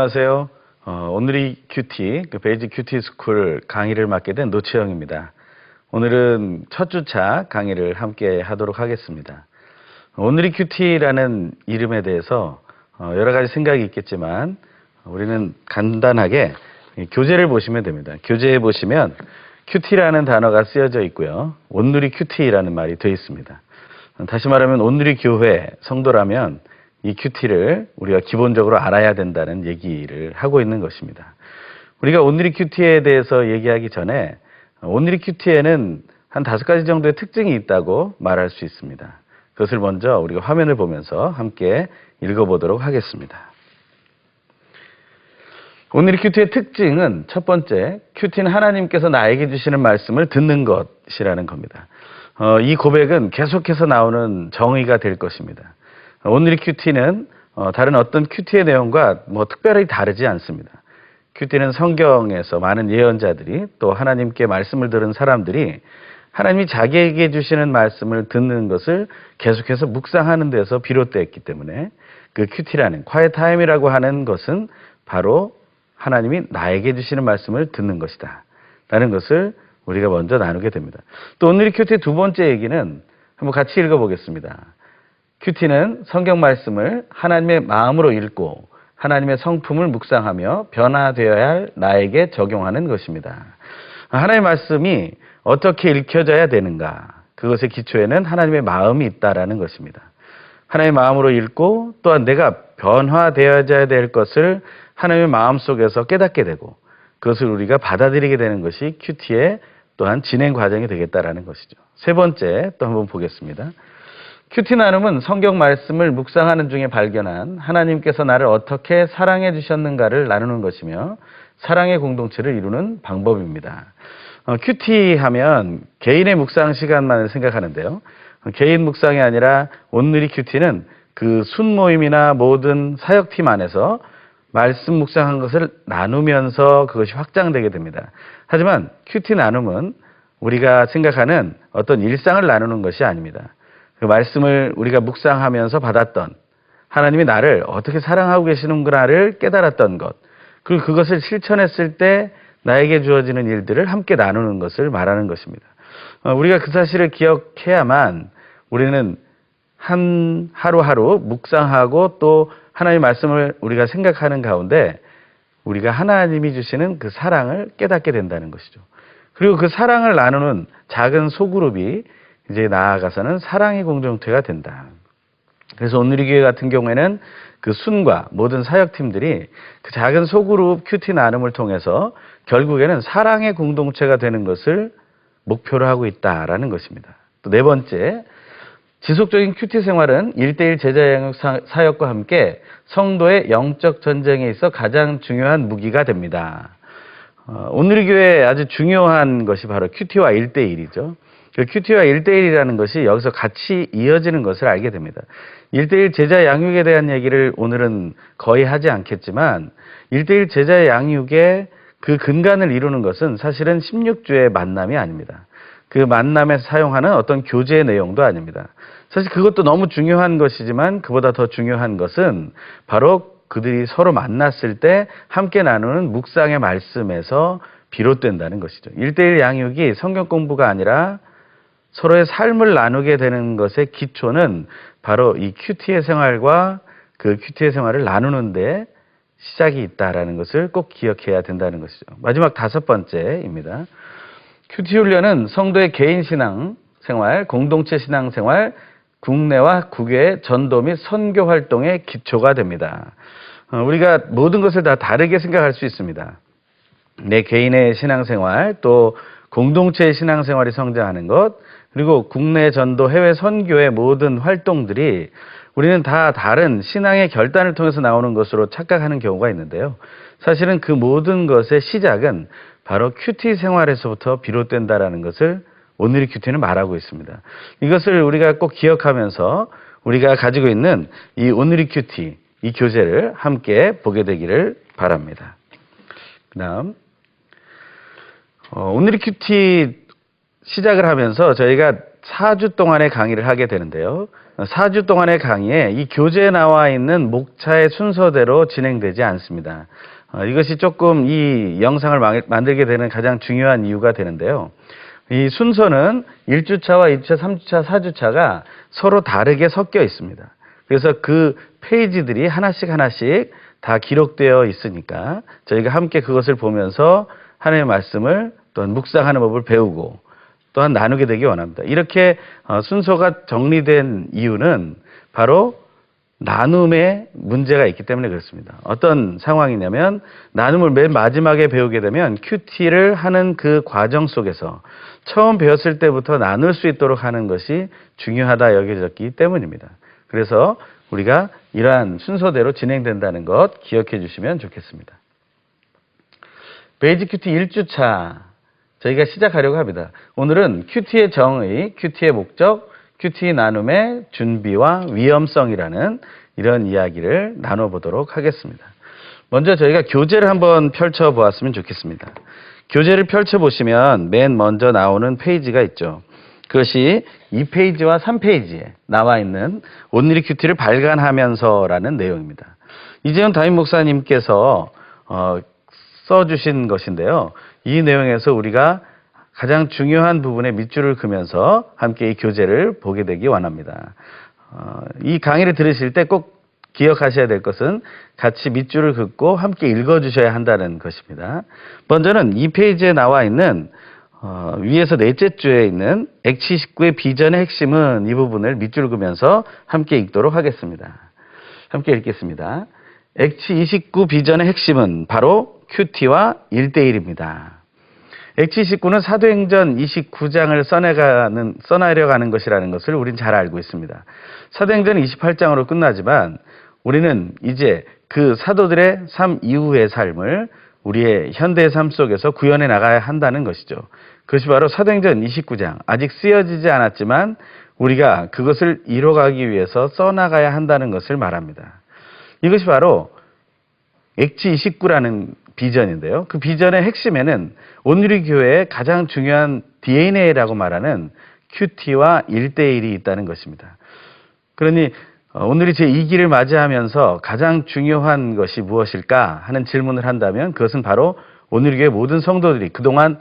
안녕하세요. 오늘이 큐티, 베이직 큐티 스쿨 강의를 맡게 된 노치영입니다. 오늘은 첫 주차 강의를 함께 하도록 하겠습니다. 오늘이 큐티라는 이름에 대해서 여러 가지 생각이 있겠지만 우리는 간단하게 교재를 보시면 됩니다. 교재에 보시면 큐티라는 단어가 쓰여져 있고요. 온누리 큐티라는 말이 되어 있습니다. 다시 말하면 온누리 교회 성도라면 이 큐티를 우리가 기본적으로 알아야 된다는 얘기를 하고 있는 것입니다. 우리가 온누리 큐티에 대해서 얘기하기 전에 온누리 큐티에는 한 5가지 정도의 특징이 있다고 말할 수 있습니다. 그것을 먼저 우리가 화면을 보면서 함께 읽어보도록 하겠습니다. 온누리 큐티의 특징은 첫 번째, 큐티는 하나님께서 나에게 주시는 말씀을 듣는 것이라는 겁니다. 이 고백은 계속해서 나오는 정의가 될 것입니다. 온누리 큐티는 다른 어떤 큐티의 내용과 특별히 다르지 않습니다. 큐티는 성경에서 많은 예언자들이 또 하나님께 말씀을 들은 사람들이 하나님이 자기에게 주시는 말씀을 듣는 것을 계속해서 묵상하는 데서 비롯되었기 때문에 그 큐티라는 quiet time이라고 하는 것은 바로 하나님이 나에게 주시는 말씀을 듣는 것이다 라는 것을 우리가 먼저 나누게 됩니다. 또 온누리 큐티의 두 번째 얘기는 한번 같이 읽어보겠습니다. 큐티는 성경 말씀을 하나님의 마음으로 읽고 하나님의 성품을 묵상하며 변화되어야 할 나에게 적용하는 것입니다. 하나님의 말씀이 어떻게 읽혀져야 되는가? 그것의 기초에는 하나님의 마음이 있다라는 것입니다. 하나님의 마음으로 읽고 또한 내가 변화되어야 될 것을 하나님의 마음 속에서 깨닫게 되고 그것을 우리가 받아들이게 되는 것이 큐티의 또한 진행 과정이 되겠다라는 것이죠. 세 번째 또 한번 보겠습니다. 큐티 나눔은 성경 말씀을 묵상하는 중에 발견한 하나님께서 나를 어떻게 사랑해 주셨는가를 나누는 것이며 사랑의 공동체를 이루는 방법입니다. 큐티 하면 개인의 묵상 시간만을 생각하는데요. 개인 묵상이 아니라 온누리 큐티는 그 순모임이나 모든 사역팀 안에서 말씀 묵상한 것을 나누면서 그것이 확장되게 됩니다. 하지만 큐티 나눔은 우리가 생각하는 어떤 일상을 나누는 것이 아닙니다. 그 말씀을 우리가 묵상하면서 받았던 하나님이 나를 어떻게 사랑하고 계시는구나를 깨달았던 것, 그리고 그것을 실천했을 때 나에게 주어지는 일들을 함께 나누는 것을 말하는 것입니다. 우리가 그 사실을 기억해야만 우리는 하루하루 묵상하고 또 하나님의 말씀을 우리가 생각하는 가운데 우리가 하나님이 주시는 그 사랑을 깨닫게 된다는 것이죠. 그리고 그 사랑을 나누는 작은 소그룹이 이제 나아가서는 사랑의 공동체가 된다. 그래서 온누리 교회 같은 경우에는 그 순과 모든 사역팀들이 그 작은 소그룹 큐티 나눔을 통해서 결국에는 사랑의 공동체가 되는 것을 목표로 하고 있다라는 것입니다. 또 네 번째, 지속적인 큐티 생활은 1:1 제자 양육 사역과 함께 성도의 영적 전쟁에 있어 가장 중요한 무기가 됩니다. 온누리 교회에 아주 중요한 것이 바로 큐티와 1:1이죠. 그 큐티와 1:1이라는 것이 여기서 같이 이어지는 것을 알게 됩니다. 1:1 제자 양육에 대한 얘기를 오늘은 거의 하지 않겠지만 1:1 제자 양육의 그 근간을 이루는 것은 사실은 16주의 만남이 아닙니다. 그 만남에서 사용하는 어떤 교제의 내용도 아닙니다. 사실 그것도 너무 중요한 것이지만 그보다 더 중요한 것은 바로 그들이 서로 만났을 때 함께 나누는 묵상의 말씀에서 비롯된다는 것이죠. 1:1 양육이 성경 공부가 아니라 서로의 삶을 나누게 되는 것의 기초는 바로 이 큐티의 생활과 그 큐티의 생활을 나누는 데 시작이 있다라는 것을 꼭 기억해야 된다는 것이죠. 마지막 5번째입니다. 큐티 훈련은 성도의 개인 신앙 생활, 공동체 신앙 생활, 국내와 국외의 전도 및 선교 활동의 기초가 됩니다. 우리가 모든 것을 다 다르게 생각할 수 있습니다. 내 개인의 신앙 생활, 또 공동체의 신앙 생활이 성장하는 것, 그리고 국내 전도, 해외 선교의 모든 활동들이 우리는 다 다른 신앙의 결단을 통해서 나오는 것으로 착각하는 경우가 있는데요. 사실은 그 모든 것의 시작은 바로 큐티 생활에서부터 비롯된다라는 것을 온누리 큐티는 말하고 있습니다. 이것을 우리가 꼭 기억하면서 우리가 가지고 있는 이 온누리 큐티, 이 교재를 함께 보게 되기를 바랍니다. 그 다음 온누리 큐티 시작을 하면서 저희가 4주 동안의 강의를 하게 되는데요. 4주 동안의 강의에 이 교재에 나와 있는 목차의 순서대로 진행되지 않습니다. 이것이 조금 이 영상을 만들게 되는 가장 중요한 이유가 되는데요. 이 순서는 1주차와 2주차, 3주차, 4주차가 서로 다르게 섞여 있습니다. 그래서 그 페이지들이 하나씩 다 기록되어 있으니까 저희가 함께 그것을 보면서 하나님의 말씀을 또한 묵상하는 법을 배우고 또한 나누게 되기 원합니다. 이렇게 순서가 정리된 이유는 바로 나눔의 문제가 있기 때문에 그렇습니다. 어떤 상황이냐면 나눔을 맨 마지막에 배우게 되면 큐티를 하는 그 과정 속에서 처음 배웠을 때부터 나눌 수 있도록 하는 것이 중요하다 여겨졌기 때문입니다. 그래서 우리가 이러한 순서대로 진행된다는 것 기억해 주시면 좋겠습니다. 베이직 큐티 1주차 저희가 시작하려고 합니다. 오늘은 큐티의 정의, 큐티의 목적, 큐티 나눔의 준비와 위험성이라는 이런 이야기를 나눠보도록 하겠습니다. 먼저 저희가 교재를 한번 펼쳐보았으면 좋겠습니다. 교재를 펼쳐보시면 맨 먼저 나오는 페이지가 있죠. 그것이 2페이지와 3페이지에 나와 있는 온누리 큐티를 발간하면서라는 내용입니다. 이재훈 담임 목사님께서 써주신 것인데요. 이 내용에서 우리가 가장 중요한 부분에 밑줄을 그면서 함께 이 교재를 보게 되기 원합니다. 이 강의를 들으실 때 꼭 기억하셔야 될 것은 같이 밑줄을 긋고 함께 읽어주셔야 한다는 것입니다. 먼저는 이 페이지에 나와 있는 위에서 넷째 줄에 있는 액치29의 비전의 핵심은 이 부분을 밑줄 그면서 함께 읽도록 하겠습니다. 함께 읽겠습니다. 액치29 비전의 핵심은 바로 큐티와 1:1입니다. 액치29는 사도행전 29장을 써내려가는 것이라는 것을 우린 잘 알고 있습니다. 사도행전 28장으로 끝나지만 우리는 이제 그 사도들의 삶 이후의 삶을 우리의 현대의 삶 속에서 구현해 나가야 한다는 것이죠. 그것이 바로 사도행전 29장, 아직 쓰여지지 않았지만 우리가 그것을 이뤄가기 위해서 써나가야 한다는 것을 말합니다. 이것이 바로 액치29라는 비전인데요. 그 비전의 핵심에는 온누리 교회의 가장 중요한 DNA라고 말하는 큐티와 1:1이 있다는 것입니다. 그러니 오늘이 제2기를 맞이하면서 가장 중요한 것이 무엇일까 하는 질문을 한다면 그것은 바로 온누리 교회 모든 성도들이 그동안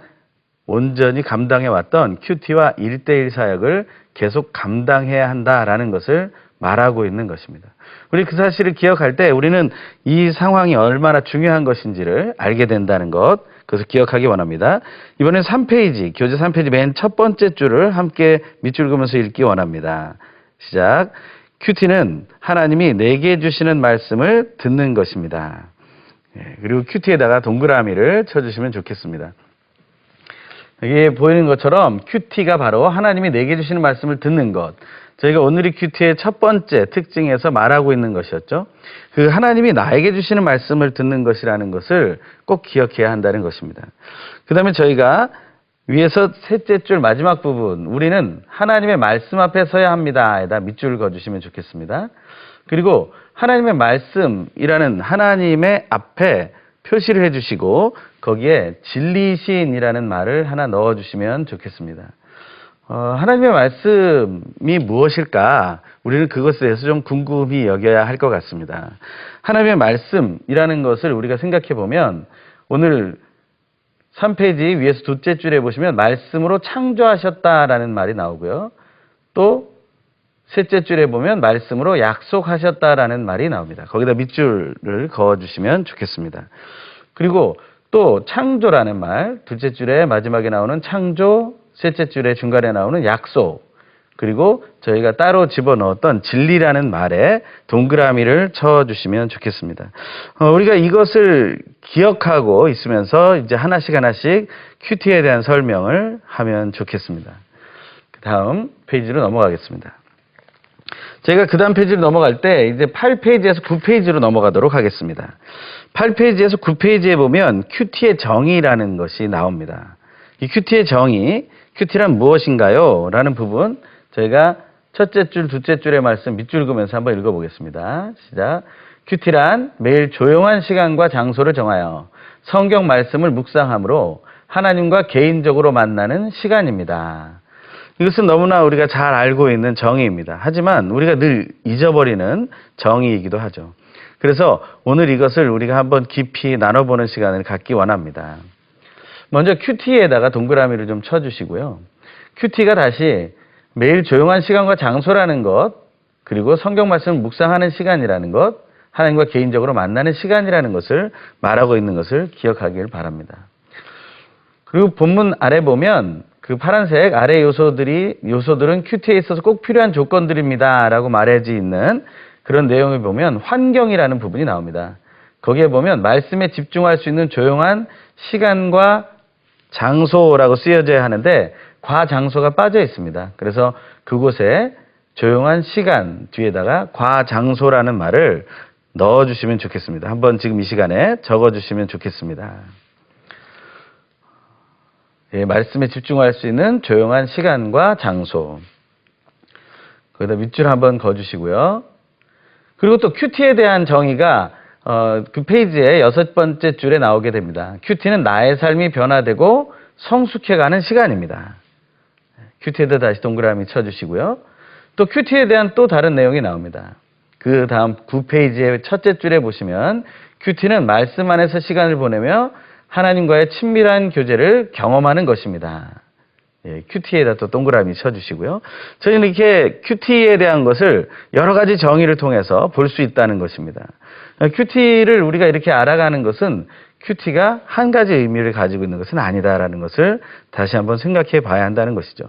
온전히 감당해왔던 큐티와 1:1 사역을 계속 감당해야 한다라는 것을 말하고 있는 것입니다. 우리 그 사실을 기억할 때 우리는 이 상황이 얼마나 중요한 것인지를 알게 된다는 것, 그것을 기억하기 원합니다. 이번엔 3페이지, 교재 3페이지 맨 첫 번째 줄을 함께 밑줄 그으면서 읽기 원합니다. 시작. 큐티는 하나님이 내게 주시는 말씀을 듣는 것입니다. 그리고 큐티에다가 동그라미를 쳐주시면 좋겠습니다. 여기 보이는 것처럼 큐티가 바로 하나님이 내게 주시는 말씀을 듣는 것. 저희가 오늘의 큐티의 첫 번째 특징에서 말하고 있는 것이었죠. 그 하나님이 나에게 주시는 말씀을 듣는 것이라는 것을 꼭 기억해야 한다는 것입니다. 그 다음에 저희가 위에서 셋째 줄 마지막 부분, 우리는 하나님의 말씀 앞에 서야 합니다. 에다 밑줄을 그어주시면 좋겠습니다. 그리고 하나님의 말씀이라는 하나님의 앞에 표시를 해주시고 거기에 진리신이라는 말을 하나 넣어주시면 좋겠습니다. 하나님의 말씀이 무엇일까? 우리는 그것에 대해서 좀 궁금히 여겨야 할 것 같습니다. 하나님의 말씀이라는 것을 우리가 생각해 보면 오늘 3페이지 위에서 둘째 줄에 보시면 말씀으로 창조하셨다라는 말이 나오고요. 또 셋째 줄에 보면 말씀으로 약속하셨다라는 말이 나옵니다. 거기다 밑줄을 그어주시면 좋겠습니다. 그리고 또 창조라는 말, 둘째 줄에 마지막에 나오는 창조, 셋째 줄에 중간에 나오는 약속, 그리고 저희가 따로 집어넣었던 진리라는 말에 동그라미를 쳐주시면 좋겠습니다. 우리가 이것을 기억하고 있으면서 이제 하나씩 큐티에 대한 설명을 하면 좋겠습니다. 다음 페이지로 넘어가겠습니다. 제가 그 다음 페이지로 넘어갈 때 이제 8페이지에서 9페이지로 넘어가도록 하겠습니다. 8페이지에서 9페이지에 보면 큐티의 정의라는 것이 나옵니다. 이 큐티의 정의, 큐티란 무엇인가요? 라는 부분 저희가 첫째 줄, 둘째 줄의 말씀 밑줄 그으면서 한번 읽어보겠습니다. 시작. 큐티란 매일 조용한 시간과 장소를 정하여 성경 말씀을 묵상함으로 하나님과 개인적으로 만나는 시간입니다. 이것은 너무나 우리가 잘 알고 있는 정의입니다. 하지만 우리가 늘 잊어버리는 정의이기도 하죠. 그래서 오늘 이것을 우리가 한번 깊이 나눠보는 시간을 갖기 원합니다. 먼저 큐티에다가 동그라미를 좀 쳐주시고요. 큐티가 다시 매일 조용한 시간과 장소라는 것, 그리고 성경 말씀을 묵상하는 시간이라는 것, 하나님과 개인적으로 만나는 시간이라는 것을 말하고 있는 것을 기억하길 바랍니다. 그리고 본문 아래 보면 그 파란색 아래 요소들은 큐티에 있어서 꼭 필요한 조건들입니다 라고 말해져 있는 그런 내용을 보면 환경이라는 부분이 나옵니다. 거기에 보면 말씀에 집중할 수 있는 조용한 시간과 장소라고 쓰여져야 하는데 과장소가 빠져 있습니다. 그래서 그곳에 조용한 시간 뒤에다가 과장소라는 말을 넣어주시면 좋겠습니다. 한번 지금 이 시간에 적어주시면 좋겠습니다. 예, 말씀에 집중할 수 있는 조용한 시간과 장소. 거기다 밑줄 한번 그어주시고요. 그리고 또 큐티에 대한 정의가 그 페이지의 6번째 줄에 나오게 됩니다. 큐티는 나의 삶이 변화되고 성숙해가는 시간입니다. 큐티에다 다시 동그라미 쳐주시고요. 또 큐티에 대한 또 다른 내용이 나옵니다. 그 다음 9페이지의 첫째 줄에 보시면 큐티는 말씀 안에서 시간을 보내며 하나님과의 친밀한 교제를 경험하는 것입니다. 예, 큐티에다 또 동그라미 쳐주시고요. 저희는 이렇게 큐티에 대한 것을 여러 가지 정의를 통해서 볼 수 있다는 것입니다. 큐티를 우리가 이렇게 알아가는 것은 큐티가 한 가지 의미를 가지고 있는 것은 아니다라는 것을 다시 한번 생각해 봐야 한다는 것이죠.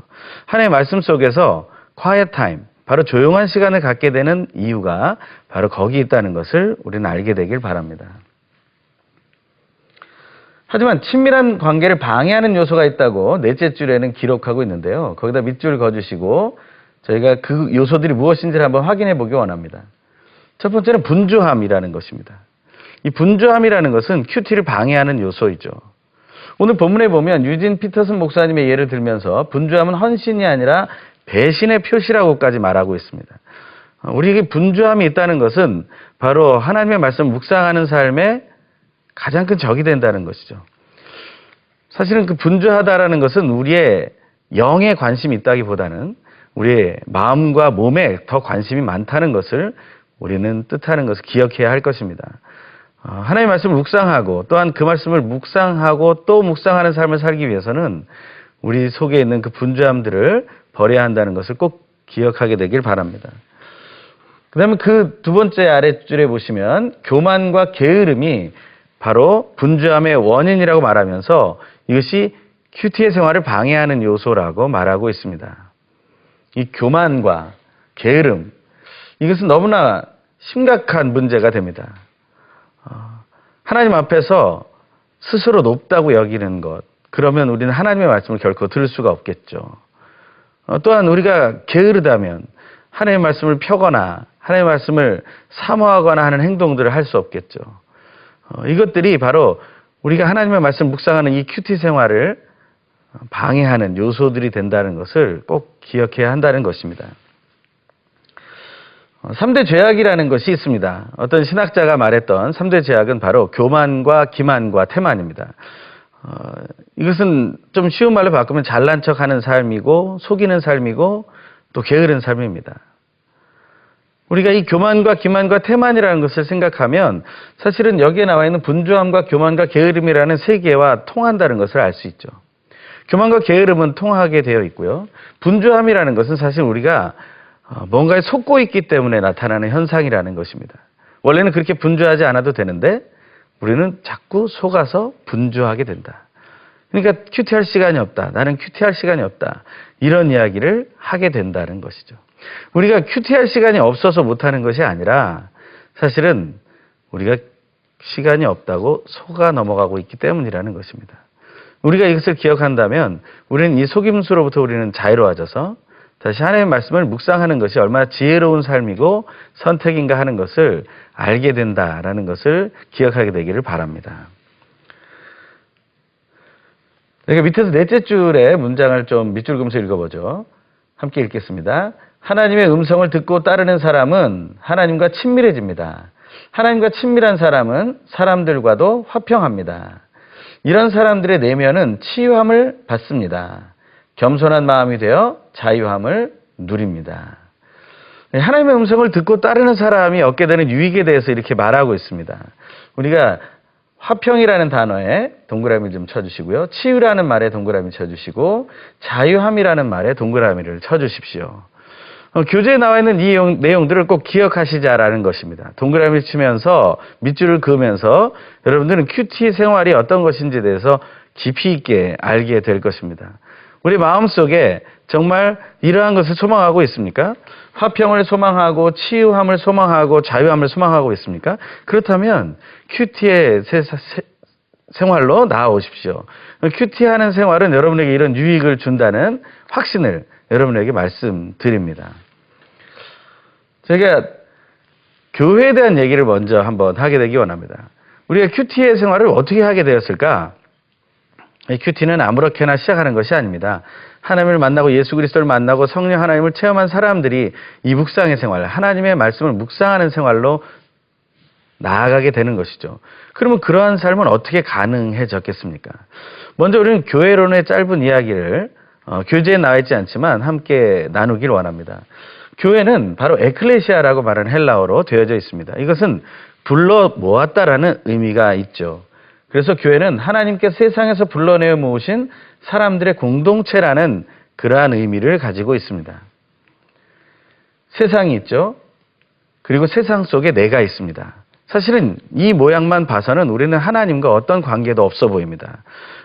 하나님의 말씀 속에서 quiet time, 바로 조용한 시간을 갖게 되는 이유가 바로 거기 있다는 것을 우리는 알게 되길 바랍니다. 하지만 친밀한 관계를 방해하는 요소가 있다고 넷째 줄에는 기록하고 있는데요. 거기다 밑줄 그어주시고 저희가 그 요소들이 무엇인지를 한번 확인해 보기 원합니다. 첫 번째는 분주함이라는 것입니다. 이 분주함이라는 것은 큐티를 방해하는 요소이죠. 오늘 본문에 보면 유진 피터슨 목사님의 예를 들면서 분주함은 헌신이 아니라 배신의 표시라고까지 말하고 있습니다. 우리에게 분주함이 있다는 것은 바로 하나님의 말씀을 묵상하는 삶의 가장 큰 적이 된다는 것이죠. 사실은 그 분주하다라는 것은 우리의 영에 관심이 있다기보다는 우리의 마음과 몸에 더 관심이 많다는 것을 우리는 뜻하는 것을 기억해야 할 것입니다. 하나님의 말씀을 묵상하고 또한 그 말씀을 묵상하고 또 묵상하는 삶을 살기 위해서는 우리 속에 있는 그 분주함들을 버려야 한다는 것을 꼭 기억하게 되길 바랍니다. 그 다음에 그 두 번째 아랫줄에 보시면 교만과 게으름이 바로 분주함의 원인이라고 말하면서 이것이 큐티의 생활을 방해하는 요소라고 말하고 있습니다. 이 교만과 게으름, 이것은 너무나 심각한 문제가 됩니다. 하나님 앞에서 스스로 높다고 여기는 것, 그러면 우리는 하나님의 말씀을 결코 들을 수가 없겠죠. 또한 우리가 게으르다면 하나님의 말씀을 펴거나 하나님의 말씀을 사모하거나 하는 행동들을 할 수 없겠죠. 이것들이 바로 우리가 하나님의 말씀을 묵상하는 이 큐티 생활을 방해하는 요소들이 된다는 것을 꼭 기억해야 한다는 것입니다. 3대 죄악이라는 것이 있습니다. 어떤 신학자가 말했던 3대 죄악은 바로 교만과 기만과 태만입니다. 이것은 좀 쉬운 말로 바꾸면 잘난 척하는 삶이고 속이는 삶이고 또 게으른 삶입니다. 우리가 이 교만과 기만과 태만이라는 것을 생각하면 사실은 여기에 나와 있는 분주함과 교만과 게으름이라는 세 개와 통한다는 것을 알 수 있죠. 교만과 게으름은 통하게 되어 있고요. 분주함이라는 것은 사실 우리가 뭔가에 속고 있기 때문에 나타나는 현상이라는 것입니다. 원래는 그렇게 분주하지 않아도 되는데 우리는 자꾸 속아서 분주하게 된다. 그러니까 큐티할 시간이 없다. 나는 큐티할 시간이 없다. 이런 이야기를 하게 된다는 것이죠. 우리가 큐티할 시간이 없어서 못하는 것이 아니라 사실은 우리가 시간이 없다고 속아 넘어가고 있기 때문이라는 것입니다. 우리가 이것을 기억한다면 우리는 이 속임수로부터 우리는 자유로워져서 다시 하나님의 말씀을 묵상하는 것이 얼마나 지혜로운 삶이고 선택인가 하는 것을 알게 된다라는 것을 기억하게 되기를 바랍니다. 그러니까 밑에서 넷째 줄의 문장을 좀 밑줄 그으면서 읽어보죠. 함께 읽겠습니다. 하나님의 음성을 듣고 따르는 사람은 하나님과 친밀해집니다. 하나님과 친밀한 사람은 사람들과도 화평합니다. 이런 사람들의 내면은 치유함을 받습니다. 겸손한 마음이 되어 자유함을 누립니다. 하나님의 음성을 듣고 따르는 사람이 얻게 되는 유익에 대해서 이렇게 말하고 있습니다. 우리가 화평이라는 단어에 동그라미 좀 쳐주시고요. 치유라는 말에 동그라미 쳐주시고 자유함이라는 말에 동그라미를 쳐주십시오. 교재에 나와 있는 이 내용들을 꼭 기억하시자라는 것입니다. 동그라미 치면서 밑줄을 그으면서 여러분들은 큐티 생활이 어떤 것인지에 대해서 깊이 있게 알게 될 것입니다. 우리 마음속에 정말 이러한 것을 소망하고 있습니까? 화평을 소망하고 치유함을 소망하고 자유함을 소망하고 있습니까? 그렇다면 큐티의 생활로 나아오십시오. 큐티하는 생활은 여러분에게 이런 유익을 준다는 확신을 여러분에게 말씀드립니다. 제가 교회에 대한 얘기를 먼저 한번 하게 되기 원합니다. 우리가 큐티의 생활을 어떻게 하게 되었을까? 이 큐티는 아무렇게나 시작하는 것이 아닙니다. 하나님을 만나고 예수 그리스도를 만나고 성령 하나님을 체험한 사람들이 이 묵상의 생활, 하나님의 말씀을 묵상하는 생활로 나아가게 되는 것이죠. 그러면 그러한 삶은 어떻게 가능해졌겠습니까? 먼저 우리는 교회론의 짧은 이야기를 교재에 나와 있지 않지만 함께 나누길 원합니다. 교회는 바로 에클레시아라고 말하는 헬라어로 되어져 있습니다. 이것은 불러 모았다라는 의미가 있죠. 그래서 교회는 하나님께 세상에서 불러내어 모으신 사람들의 공동체라는 그러한 의미를 가지고 있습니다. 세상이 있죠. 그리고 세상 속에 내가 있습니다. 사실은 이 모양만 봐서는 우리는 하나님과 어떤 관계도 없어 보입니다.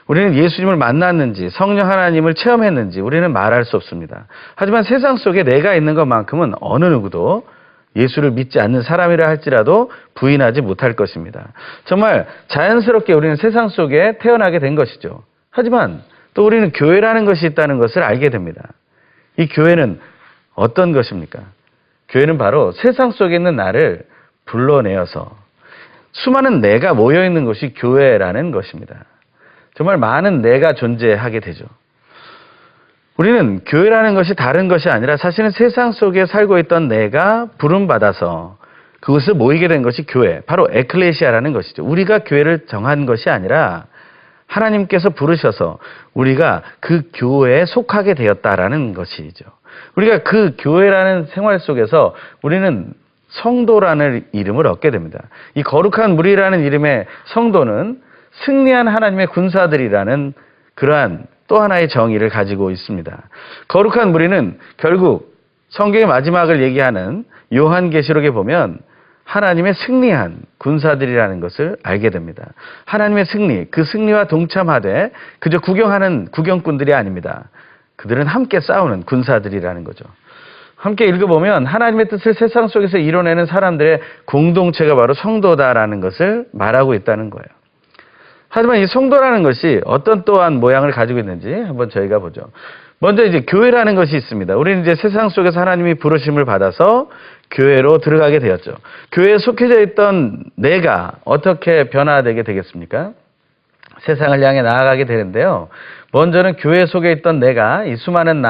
우리는 예수님을 만났는지 성령 하나님을 체험했는지 우리는 말할 수 없습니다. 하지만 세상 속에 내가 있는 것만큼은 어느 누구도 예수를 믿지 않는 사람이라 할지라도 부인하지 못할 것입니다. 정말 자연스럽게 우리는 세상 속에 태어나게 된 것이죠. 하지만 또 우리는 교회라는 것이 있다는 것을 알게 됩니다. 이 교회는 어떤 것입니까? 교회는 바로 세상 속에 있는 나를 불러내어서 수많은 내가 모여있는 것이 교회라는 것입니다. 정말 많은 내가 존재하게 되죠. 우리는 교회라는 것이 다른 것이 아니라 사실은 세상 속에 살고 있던 내가 부름받아서 그것을 모이게 된 것이 교회, 바로 에클레시아라는 것이죠. 우리가 교회를 정한 것이 아니라 하나님께서 부르셔서 우리가 그 교회에 속하게 되었다라는 것이죠. 우리가 그 교회라는 생활 속에서 우리는 성도라는 이름을 얻게 됩니다. 이 거룩한 무리라는 이름의 성도는 승리한 하나님의 군사들이라는 그러한 또 하나의 정의를 가지고 있습니다. 거룩한 무리는 결국 성경의 마지막을 얘기하는 요한계시록에 보면 하나님의 승리한 군사들이라는 것을 알게 됩니다. 하나님의 승리, 그 승리와 동참하되 그저 구경하는 구경꾼들이 아닙니다. 그들은 함께 싸우는 군사들이라는 거죠. 함께 읽어보면 하나님의 뜻을 세상 속에서 이뤄내는 사람들의 공동체가 바로 성도다라는 것을 말하고 있다는 거예요. 하지만 이 성도라는 것이 어떤 또한 모양을 가지고 있는지 한번 저희가 보죠. 먼저 이제 교회라는 것이 있습니다. 우리는 이제 세상 속에서 하나님이 부르심을 받아서 교회로 들어가게 되었죠. 교회에 속해져 있던 내가 어떻게 변화되게 되겠습니까? 세상을 향해 나아가게 되는데요. 먼저는 교회 속에 있던 내가, 이 수많은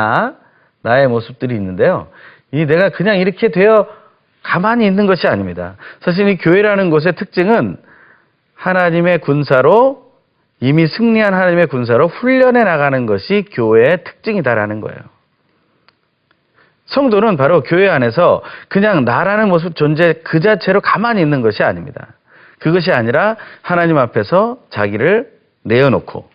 나의 모습들이 있는데요. 이 내가 그냥 이렇게 되어 가만히 있는 것이 아닙니다. 사실 이 교회라는 곳의 특징은 하나님의 군사로, 이미 승리한 하나님의 군사로 훈련해 나가는 것이 교회의 특징이다라는 거예요. 성도는 바로 교회 안에서 그냥 나라는 모습 존재 그 자체로 가만히 있는 것이 아닙니다. 그것이 아니라 하나님 앞에서 자기를 내어놓고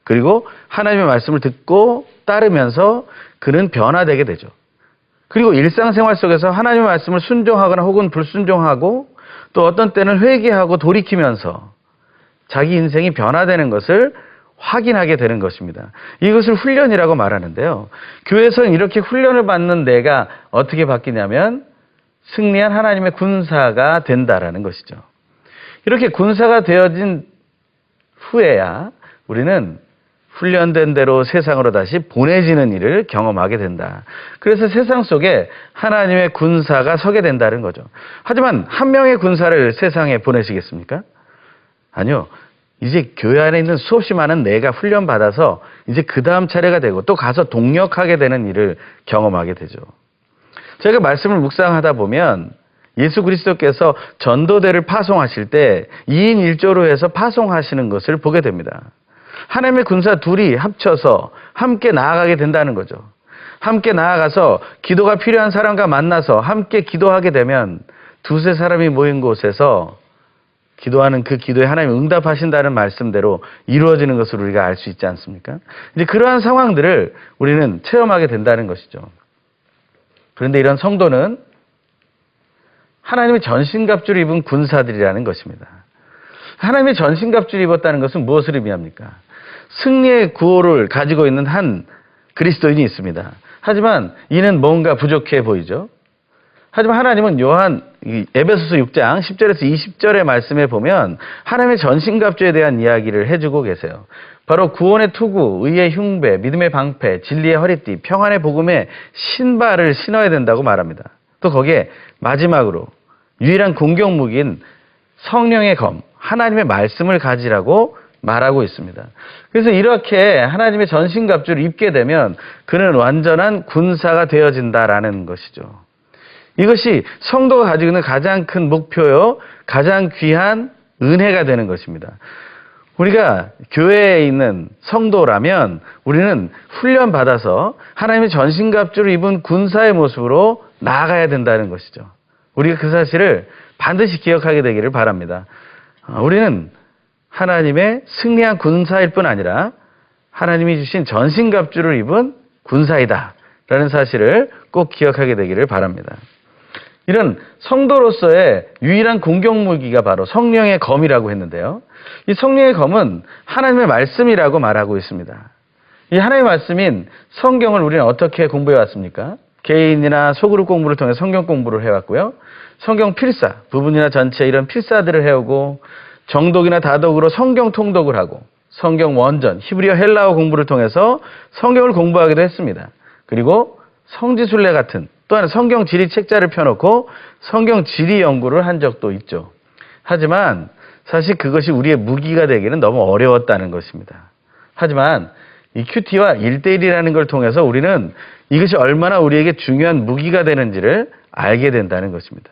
그리고 하나님의 말씀을 듣고 따르면서 그는 변화되게 되죠. 그리고 일상생활 속에서 하나님의 말씀을 순종하거나 혹은 불순종하고 또 어떤 때는 회개하고 돌이키면서 자기 인생이 변화되는 것을 확인하게 되는 것입니다. 이것을 훈련이라고 말하는데요. 교회에서는 이렇게 훈련을 받는 내가 어떻게 바뀌냐면 승리한 하나님의 군사가 된다라는 것이죠. 이렇게 군사가 되어진 후에야 우리는 훈련된 대로 세상으로 다시 보내지는 일을 경험하게 된다. 그래서 세상 속에 하나님의 군사가 서게 된다는 거죠. 하지만 한 명의 군사를 세상에 보내시겠습니까? 아니요. 이제 교회 안에 있는 수없이 많은 내가 훈련받아서 이제 그 다음 차례가 되고 또 가서 동력하게 되는 일을 경험하게 되죠. 제가 말씀을 묵상하다 보면 예수 그리스도께서 전도대를 파송하실 때 2인 1조로 해서 파송하시는 것을 보게 됩니다. 하나님의 군사 둘이 합쳐서 함께 나아가게 된다는 거죠. 함께 나아가서 기도가 필요한 사람과 만나서 함께 기도하게 되면 두세 사람이 모인 곳에서 기도하는 그 기도에 하나님이 응답하신다는 말씀대로 이루어지는 것을 우리가 알 수 있지 않습니까? 이제 그러한 상황들을 우리는 체험하게 된다는 것이죠. 그런데 이런 성도는 하나님의 전신갑주를 입은 군사들이라는 것입니다. 하나님의 전신갑주를 입었다는 것은 무엇을 의미합니까? 승리의 구호를 가지고 있는 한 그리스도인이 있습니다. 하지만 이는 뭔가 부족해 보이죠. 하지만 하나님은 에베소서 6장 10절에서 20절의 말씀에 보면 하나님의 전신갑주에 대한 이야기를 해주고 계세요. 바로 구원의 투구, 의의 흉배, 믿음의 방패, 진리의 허리띠, 평안의 복음의 신발을 신어야 된다고 말합니다. 또 거기에 마지막으로 유일한 공격 무기인 성령의 검, 하나님의 말씀을 가지라고 말하고 있습니다. 그래서 이렇게 하나님의 전신갑주를 입게 되면 그는 완전한 군사가 되어진다라는 것이죠. 이것이 성도가 가지고 있는 가장 큰 목표요, 가장 귀한 은혜가 되는 것입니다. 우리가 교회에 있는 성도라면 우리는 훈련받아서 하나님의 전신갑주를 입은 군사의 모습으로 나아가야 된다는 것이죠. 우리가 그 사실을 반드시 기억하게 되기를 바랍니다. 우리는 하나님의 승리한 군사일 뿐 아니라 하나님이 주신 전신갑주를 입은 군사이다 라는 사실을 꼭 기억하게 되기를 바랍니다. 이런 성도로서의 유일한 공격 무기가 바로 성령의 검이라고 했는데요. 이 성령의 검은 하나님의 말씀이라고 말하고 있습니다. 이 하나님의 말씀인 성경을 우리는 어떻게 공부해 왔습니까? 개인이나 소그룹 공부를 통해 성경 공부를 해왔고요. 성경 필사, 부분이나 전체 이런 필사들을 해오고 정독이나 다독으로 성경 통독을 하고 성경 원전, 히브리어 헬라어 공부를 통해서 성경을 공부하기도 했습니다. 그리고 성지순례 같은 또한 성경 지리 책자를 펴놓고 성경 지리 연구를 한 적도 있죠. 하지만 사실 그것이 우리의 무기가 되기는 너무 어려웠다는 것입니다. 하지만 이 큐티와 1대1이라는 걸 통해서 우리는 이것이 얼마나 우리에게 중요한 무기가 되는지를 알게 된다는 것입니다.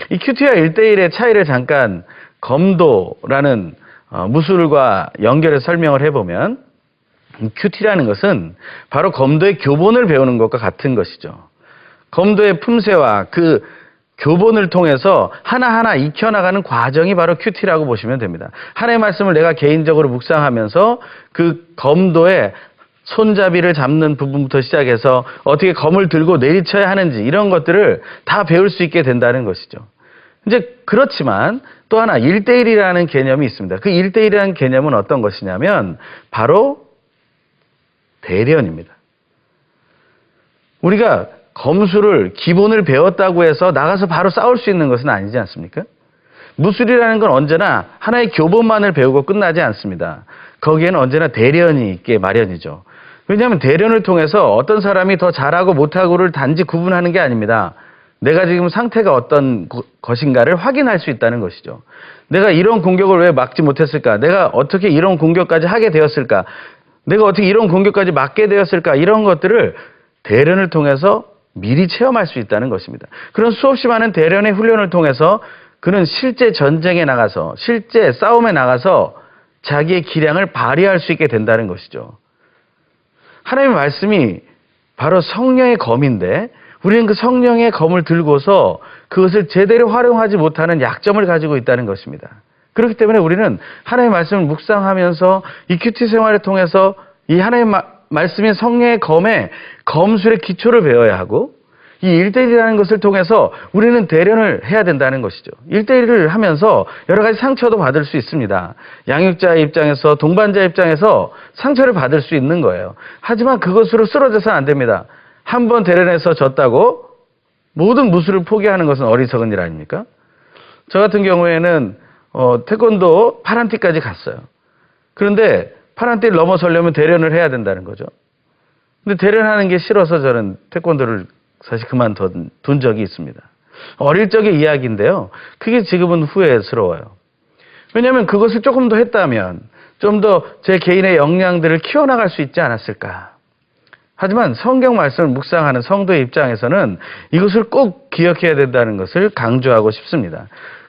이 큐티와 1대1의 차이를 잠깐 검도라는 무술과 연결해서 설명을 해보면 큐티라는 것은 바로 검도의 교본을 배우는 것과 같은 것이죠. 검도의 품새와 그 교본을 통해서 하나하나 익혀나가는 과정이 바로 큐티라고 보시면 됩니다. 하나님의 말씀을 내가 개인적으로 묵상하면서 그 검도의 손잡이를 잡는 부분부터 시작해서 어떻게 검을 들고 내리쳐야 하는지 이런 것들을 다 배울 수 있게 된다는 것이죠. 이제 그렇지만 또 하나 1대1이라는 개념이 있습니다. 그 1대1이라는 개념은 어떤 것이냐면 바로 대련입니다. 우리가 검술을 기본을 배웠다고 해서 나가서 바로 싸울 수 있는 것은 아니지 않습니까? 무술이라는 건 언제나 하나의 교본만을 배우고 끝나지 않습니다. 거기에는 언제나 대련이 있게 마련이죠. 왜냐하면 대련을 통해서 어떤 사람이 더 잘하고 못하고를 단지 구분하는 게 아닙니다. 내가 지금 상태가 어떤 것인가를 확인할 수 있다는 것이죠. 내가 이런 공격을 왜 막지 못했을까? 내가 어떻게 이런 공격까지 하게 되었을까? 내가 어떻게 이런 공격까지 막게 되었을까? 이런 것들을 대련을 통해서 미리 체험할 수 있다는 것입니다. 그런 수없이 많은 대련의 훈련을 통해서 그는 실제 전쟁에 나가서 실제 싸움에 나가서 자기의 기량을 발휘할 수 있게 된다는 것이죠. 하나님의 말씀이 바로 성령의 검인데 우리는 그 성령의 검을 들고서 그것을 제대로 활용하지 못하는 약점을 가지고 있다는 것입니다. 그렇기 때문에 우리는 하나님의 말씀을 묵상하면서 이 큐티 생활을 통해서 이 하나님의 말씀인 성령의 검의 검술의 기초를 배워야 하고 이 1대1이라는 것을 통해서 우리는 대련을 해야 된다는 것이죠. 1대1을 하면서 여러 가지 상처도 받을 수 있습니다. 양육자의 입장에서 동반자의 입장에서 상처를 받을 수 있는 거예요. 하지만 그것으로 쓰러져서는 안 됩니다. 한 번 대련해서 졌다고 모든 무술을 포기하는 것은 어리석은 일 아닙니까? 저 같은 경우에는 태권도 파란띠까지 갔어요. 그런데 파란띠를 넘어서려면 대련을 해야 된다는 거죠. 근데 대련하는 게 싫어서 저는 태권도를 사실 그만둔 적이 있습니다. 어릴 적의 이야기인데요. 그게 지금은 후회스러워요. 왜냐하면 그것을 조금 더 했다면 좀 더 제 개인의 역량들을 키워나갈 수 있지 않았을까. 하지만 성경 말씀을 묵상하는 성도의 입장에서는 이것을 꼭 기억해야 된다는 것을 강조하고 싶습니다.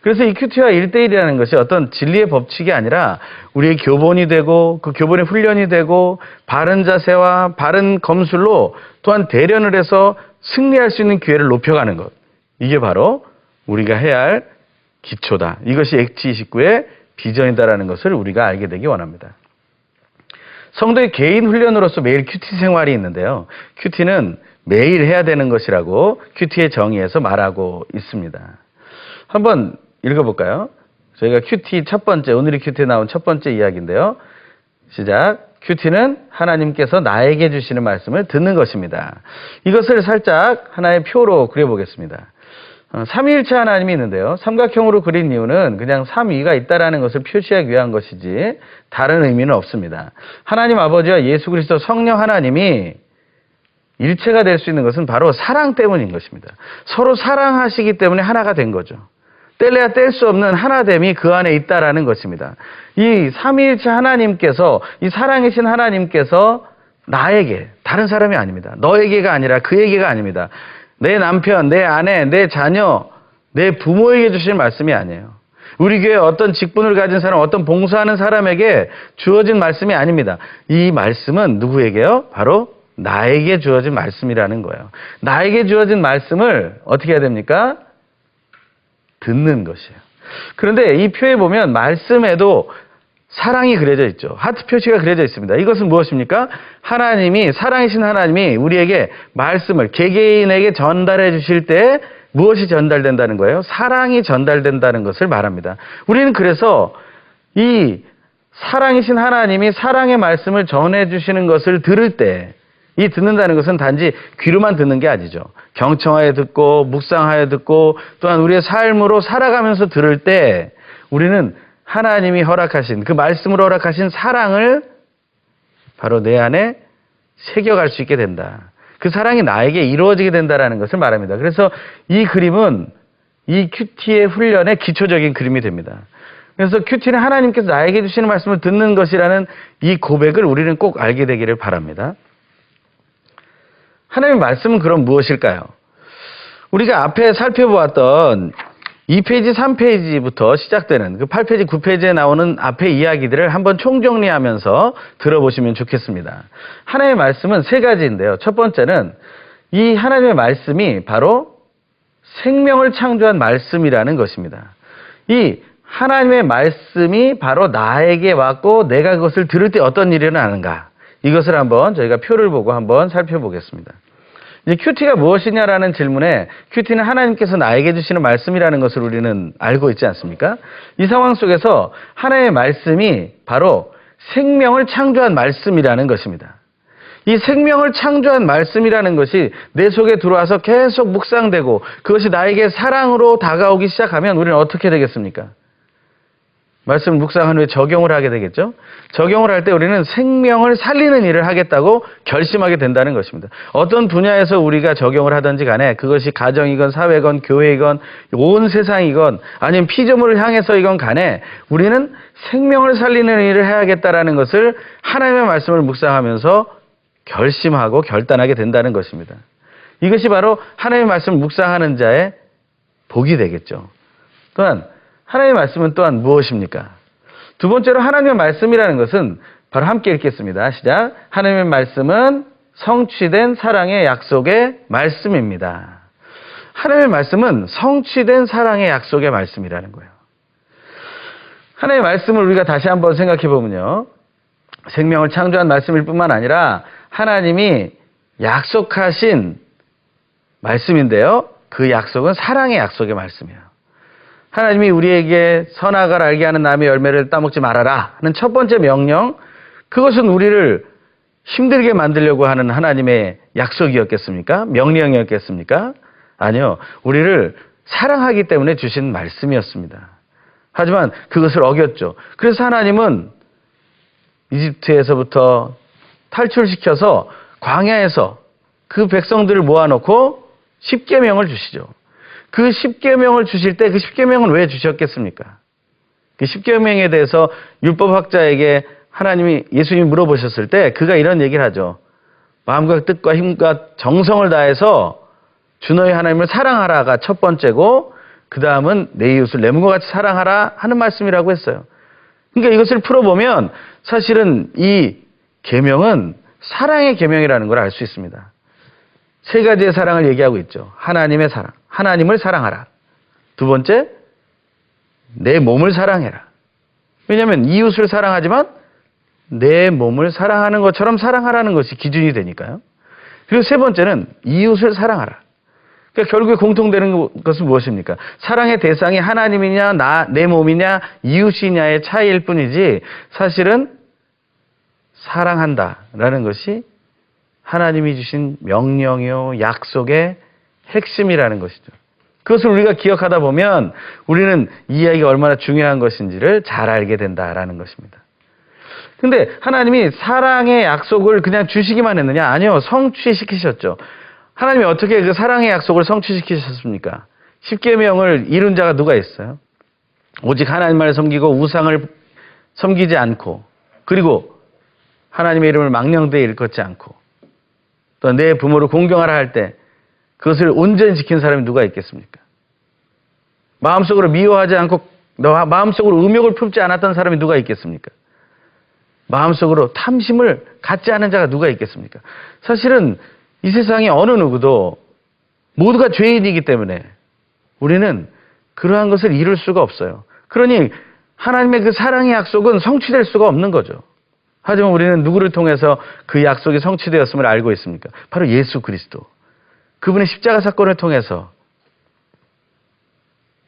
그래서 이 큐티와 1대1이라는 것이 어떤 진리의 법칙이 아니라 우리의 교본이 되고 그 교본의 훈련이 되고 바른 자세와 바른 검술로 또한 대련을 해서 승리할 수 있는 기회를 높여가는 것. 이게 바로 우리가 해야 할 기초다. 이것이 엑지29의 비전이다라는 것을 우리가 알게 되기 원합니다. 성도의 개인 훈련으로서 매일 큐티 생활이 있는데요. 큐티는 매일 해야 되는 것이라고 큐티의 정의에서 말하고 있습니다. 한번 읽어볼까요? 저희가 큐티 첫 번째, 오늘이 큐티에 나온 첫 번째 이야기인데요. 시작. 큐티는 하나님께서 나에게 주시는 말씀을 듣는 것입니다. 이것을 살짝 하나의 표로 그려보겠습니다. 삼위일체 하나님이 있는데요. 삼각형으로 그린 이유는 그냥 삼위가 있다라는 것을 표시하기 위한 것이지 다른 의미는 없습니다. 하나님 아버지와 예수 그리스도 성령 하나님이 일체가 될 수 있는 것은 바로 사랑 때문인 것입니다. 서로 사랑하시기 때문에 하나가 된 거죠. 뗄래야 뗄 수 없는 하나됨이 그 안에 있다라는 것입니다. 이 삼위일체 하나님께서, 이 사랑이신 하나님께서 나에게, 다른 사람이 아닙니다. 너에게가 아니라 그에게가 아닙니다. 내 남편, 내 아내, 내 자녀, 내 부모에게 주실 말씀이 아니에요. 우리 교회에 어떤 직분을 가진 사람, 어떤 봉사하는 사람에게 주어진 말씀이 아닙니다. 이 말씀은 누구에게요? 바로 나에게 주어진 말씀이라는 거예요. 나에게 주어진 말씀을 어떻게 해야 됩니까? 듣는 것이에요. 그런데 이 표에 보면 말씀에도 사랑이 그려져 있죠. 하트 표시가 그려져 있습니다. 이것은 무엇입니까? 하나님이, 사랑이신 하나님이 우리에게 말씀을 개개인에게 전달해 주실 때 무엇이 전달된다는 거예요? 사랑이 전달된다는 것을 말합니다. 우리는 그래서 이 사랑이신 하나님이 사랑의 말씀을 전해 주시는 것을 들을 때, 이 듣는다는 것은 단지 귀로만 듣는 게 아니죠. 경청하여 듣고 묵상하여 듣고 또한 우리의 삶으로 살아가면서 들을 때 우리는 하나님이 허락하신, 그 말씀으로 허락하신 사랑을 바로 내 안에 새겨갈 수 있게 된다. 그 사랑이 나에게 이루어지게 된다는 것을 말합니다. 그래서 이 그림은 이 큐티의 훈련의 기초적인 그림이 됩니다. 그래서 큐티는 하나님께서 나에게 주시는 말씀을 듣는 것이라는 이 고백을 우리는 꼭 알게 되기를 바랍니다. 하나님의 말씀은 그럼 무엇일까요? 우리가 앞에 살펴보았던 2페이지, 3페이지부터 시작되는 그 8페이지, 9페이지에 나오는 앞의 이야기들을 한번 총정리하면서 들어보시면 좋겠습니다. 하나님의 말씀은 세 가지인데요. 첫 번째는 이 하나님의 말씀이 바로 생명을 창조한 말씀이라는 것입니다. 이 하나님의 말씀이 바로 나에게 왔고 내가 그것을 들을 때 어떤 일이 일어나는가. 이것을 한번 저희가 표를 보고 한번 살펴보겠습니다. 이제 큐티가 무엇이냐라는 질문에 큐티는 하나님께서 나에게 주시는 말씀이라는 것을 우리는 알고 있지 않습니까? 이 상황 속에서 하나님의 말씀이 바로 생명을 창조한 말씀이라는 것입니다. 이 생명을 창조한 말씀이라는 것이 내 속에 들어와서 계속 묵상되고 그것이 나에게 사랑으로 다가오기 시작하면 우리는 어떻게 되겠습니까? 말씀을 묵상한 후에 적용을 하게 되겠죠. 적용을 할 때 우리는 생명을 살리는 일을 하겠다고 결심하게 된다는 것입니다. 어떤 분야에서 우리가 적용을 하든지 간에 그것이 가정이건 사회건 교회이건 온 세상이건 아니면 피조물을 향해서이건 간에 우리는 생명을 살리는 일을 해야겠다라는 것을 하나님의 말씀을 묵상하면서 결심하고 결단하게 된다는 것입니다. 이것이 바로 하나님의 말씀을 묵상하는 자의 복이 되겠죠. 또한 하나님의 말씀은 또한 무엇입니까? 두 번째로 하나님의 말씀이라는 것은 바로 함께 읽겠습니다. 시작. 하나님의 말씀은 성취된 사랑의 약속의 말씀입니다. 하나님의 말씀은 성취된 사랑의 약속의 말씀이라는 거예요. 하나님의 말씀을 우리가 다시 한번 생각해 보면요. 생명을 창조한 말씀일 뿐만 아니라 하나님이 약속하신 말씀인데요. 그 약속은 사랑의 약속의 말씀이에요. 하나님이 우리에게 선악을 알게 하는 나무의 열매를 따먹지 말아라 하는 첫 번째 명령, 그것은 우리를 힘들게 만들려고 하는 하나님의 약속이었겠습니까? 명령이었겠습니까? 아니요. 우리를 사랑하기 때문에 주신 말씀이었습니다. 하지만 그것을 어겼죠. 그래서 하나님은 이집트에서부터 탈출시켜서 광야에서 그 백성들을 모아놓고 십계명을 주시죠. 그 십계명을 주실 때 그 십계명은 왜 주셨겠습니까? 그 십계명에 대해서 율법학자에게 하나님이 예수님이 물어보셨을 때 그가 이런 얘기를 하죠. 마음과 뜻과 힘과 정성을 다해서 주 너희 하나님을 사랑하라가 첫 번째고 그 다음은 내 이웃을 내 몸과 같이 사랑하라 하는 말씀이라고 했어요. 그러니까 이것을 풀어보면 사실은 이 계명은 사랑의 계명이라는 걸 알 수 있습니다. 세 가지의 사랑을 얘기하고 있죠. 하나님의 사랑, 하나님을 사랑하라. 두 번째, 내 몸을 사랑해라. 왜냐하면 이웃을 사랑하지만 내 몸을 사랑하는 것처럼 사랑하라는 것이 기준이 되니까요. 그리고 세 번째는 이웃을 사랑하라. 그러니까 결국에 공통되는 것은 무엇입니까? 사랑의 대상이 하나님이냐, 내 몸이냐, 이웃이냐의 차이일 뿐이지 사실은 사랑한다라는 것이 하나님이 주신 명령이요, 약속의 핵심이라는 것이죠. 그것을 우리가 기억하다 보면 우리는 이 이야기가 얼마나 중요한 것인지를 잘 알게 된다라는 것입니다. 근데 하나님이 사랑의 약속을 그냥 주시기만 했느냐? 아니요. 성취시키셨죠. 하나님이 어떻게 그 사랑의 약속을 성취시키셨습니까? 십계명을 이룬 자가 누가 있어요? 오직 하나님만을 섬기고 우상을 섬기지 않고, 그리고 하나님의 이름을 망령되이 일컫지 않고, 또 내 부모를 공경하라 할 때 그것을 온전히 지킨 사람이 누가 있겠습니까? 마음속으로 미워하지 않고 마음속으로 음욕을 품지 않았던 사람이 누가 있겠습니까? 마음속으로 탐심을 갖지 않은 자가 누가 있겠습니까? 사실은 이 세상에 어느 누구도 모두가 죄인이기 때문에 우리는 그러한 것을 이룰 수가 없어요. 그러니 하나님의 그 사랑의 약속은 성취될 수가 없는 거죠. 하지만 우리는 누구를 통해서 그 약속이 성취되었음을 알고 있습니까? 바로 예수 그리스도. 그분의 십자가 사건을 통해서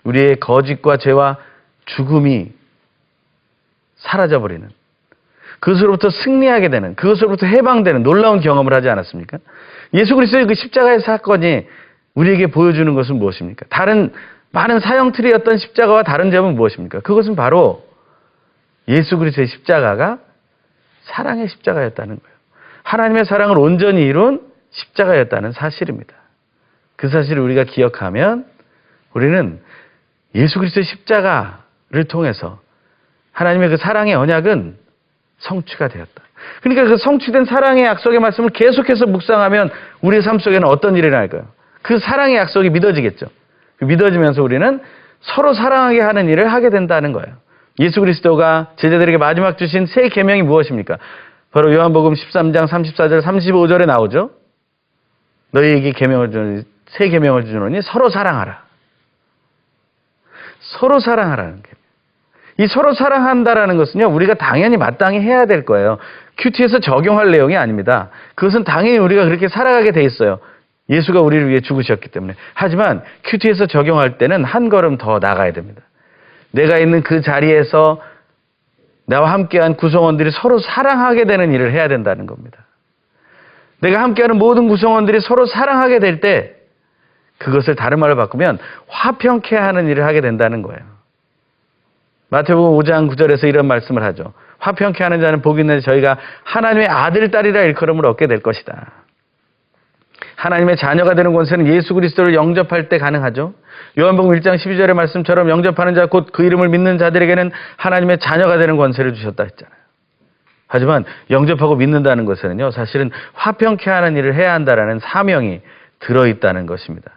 우리의 거짓과 죄와 죽음이 사라져버리는, 그것으로부터 승리하게 되는, 그것으로부터 해방되는 놀라운 경험을 하지 않았습니까? 예수 그리스도의 그 십자가의 사건이 우리에게 보여주는 것은 무엇입니까? 다른 많은 사형틀이었던 십자가와 다른 점은 무엇입니까? 그것은 바로 예수 그리스도의 십자가가 사랑의 십자가였다는 거예요. 하나님의 사랑을 온전히 이룬 십자가였다는 사실입니다. 그 사실을 우리가 기억하면 우리는 예수 그리스도의 십자가를 통해서 하나님의 그 사랑의 언약은 성취가 되었다. 그러니까 그 성취된 사랑의 약속의 말씀을 계속해서 묵상하면 우리의 삶 속에는 어떤 일이 일어날까요? 그 사랑의 약속이 믿어지겠죠. 믿어지면서 우리는 서로 사랑하게 하는 일을 하게 된다는 거예요. 예수 그리스도가 제자들에게 마지막 주신 새 계명이 무엇입니까? 바로 요한복음 13장 34절 35절에 나오죠. 너희에게 계명을 주노니 새 계명을 주노니 서로 사랑하라. 서로 사랑하라는 게. 이 서로 사랑한다라는 것은요, 우리가 당연히 마땅히 해야 될 거예요. 큐티에서 적용할 내용이 아닙니다. 그것은 당연히 우리가 그렇게 살아가게 돼 있어요. 예수가 우리를 위해 죽으셨기 때문에. 하지만 큐티에서 적용할 때는 한 걸음 더 나가야 됩니다. 내가 있는 그 자리에서 나와 함께한 구성원들이 서로 사랑하게 되는 일을 해야 된다는 겁니다. 내가 함께하는 모든 구성원들이 서로 사랑하게 될 때 그것을 다른 말로 바꾸면 화평케 하는 일을 하게 된다는 거예요. 마태복음 5장 9절에서 이런 말씀을 하죠. 화평케 하는 자는 복이 있는데 저희가 하나님의 아들, 딸이라 일컬음을 얻게 될 것이다. 하나님의 자녀가 되는 권세는 예수 그리스도를 영접할 때 가능하죠. 요한복음 1장 12절의 말씀처럼 영접하는 자 곧 그 이름을 믿는 자들에게는 하나님의 자녀가 되는 권세를 주셨다 했잖아요. 하지만 영접하고 믿는다는 것에는요, 사실은 화평케 하는 일을 해야 한다라는 사명이 들어있다는 것입니다.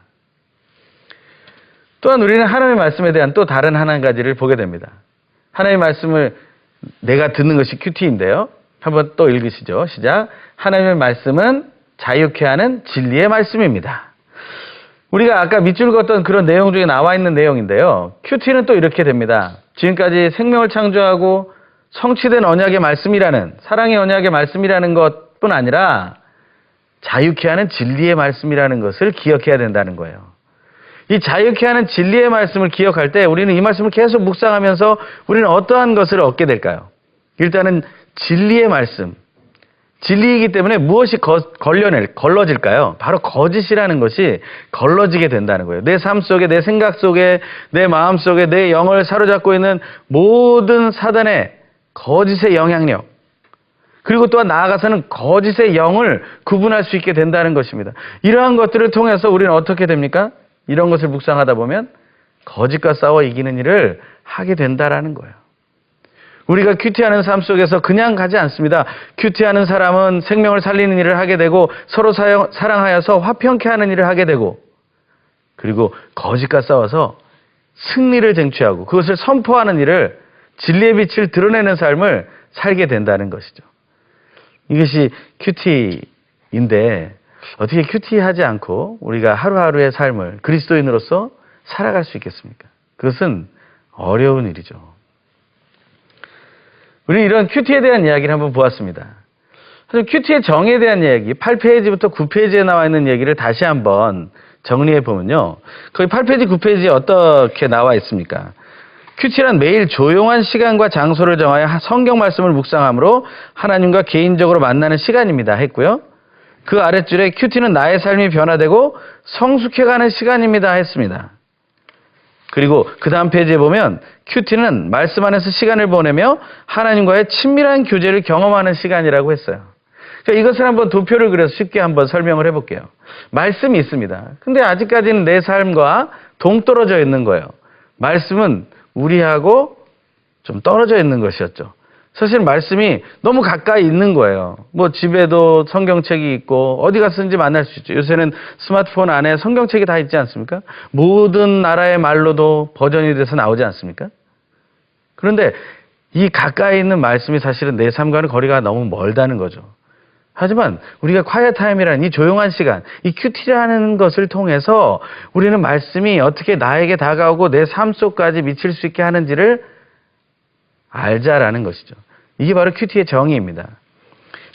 또한 우리는 하나님의 말씀에 대한 또 다른 한 가지를 보게 됩니다. 하나님의 말씀을 내가 듣는 것이 큐티인데요. 한번 또 읽으시죠. 시작. 하나님의 말씀은 자유케 하는 진리의 말씀입니다. 우리가 아까 밑줄 걷던 그런 내용 중에 나와 있는 내용인데요. 큐티는 또 이렇게 됩니다. 지금까지 생명을 창조하고 성취된 언약의 말씀이라는, 사랑의 언약의 말씀이라는 것뿐 아니라 자유케 하는 진리의 말씀이라는 것을 기억해야 된다는 거예요. 이 자유케 하는 진리의 말씀을 기억할 때 우리는 이 말씀을 계속 묵상하면서 우리는 어떠한 것을 얻게 될까요? 일단은 진리의 말씀. 진리이기 때문에 무엇이 걸러질까요? 바로 거짓이라는 것이 걸러지게 된다는 거예요. 내 삶 속에, 내 생각 속에, 내 마음 속에, 내 영을 사로잡고 있는 모든 사단의 거짓의 영향력, 그리고 또한 나아가서는 거짓의 영을 구분할 수 있게 된다는 것입니다. 이러한 것들을 통해서 우리는 어떻게 됩니까? 이런 것을 묵상하다 보면 거짓과 싸워 이기는 일을 하게 된다라는 거예요. 우리가 큐티하는 삶 속에서 그냥 가지 않습니다. 큐티하는 사람은 생명을 살리는 일을 하게 되고 서로 사랑하여서 화평케 하는 일을 하게 되고, 그리고 거짓과 싸워서 승리를 쟁취하고 그것을 선포하는 일을 진리의 빛을 드러내는 삶을 살게 된다는 것이죠. 이것이 큐티인데 어떻게 큐티하지 않고 우리가 하루하루의 삶을 그리스도인으로서 살아갈 수 있겠습니까? 그것은 어려운 일이죠. 우리는 이런 큐티에 대한 이야기를 한번 보았습니다. 큐티의 정의에 대한 이야기, 8페이지부터 9페이지에 나와 있는 얘기를 다시 한번 정리해 보면요. 거기 8페이지, 9페이지에 어떻게 나와 있습니까? 큐티란 매일 조용한 시간과 장소를 정하여 성경 말씀을 묵상함으로 하나님과 개인적으로 만나는 시간입니다 했고요. 그 아랫줄에 큐티는 나의 삶이 변화되고 성숙해가는 시간입니다 했습니다. 그리고 그 다음 페이지에 보면 큐티는 말씀 안에서 시간을 보내며 하나님과의 친밀한 교제를 경험하는 시간이라고 했어요. 그러니까 이것을 한번 도표를 그려서 쉽게 한번 설명을 해볼게요. 말씀이 있습니다. 근데 아직까지는 내 삶과 동떨어져 있는 거예요. 말씀은 우리하고 좀 떨어져 있는 것이었죠. 사실 말씀이 너무 가까이 있는 거예요. 뭐 집에도 성경책이 있고 어디 가서든지 만날 수 있죠. 요새는 스마트폰 안에 성경책이 다 있지 않습니까? 모든 나라의 말로도 버전이 돼서 나오지 않습니까? 그런데 이 가까이 있는 말씀이 사실은 내 삶과는 거리가 너무 멀다는 거죠. 하지만 우리가 콰이어 타임이라는 이 조용한 시간, 이 큐티라는 것을 통해서 우리는 말씀이 어떻게 나에게 다가오고 내 삶 속까지 미칠 수 있게 하는지를 알자라는 것이죠. 이게 바로 큐티의 정의입니다.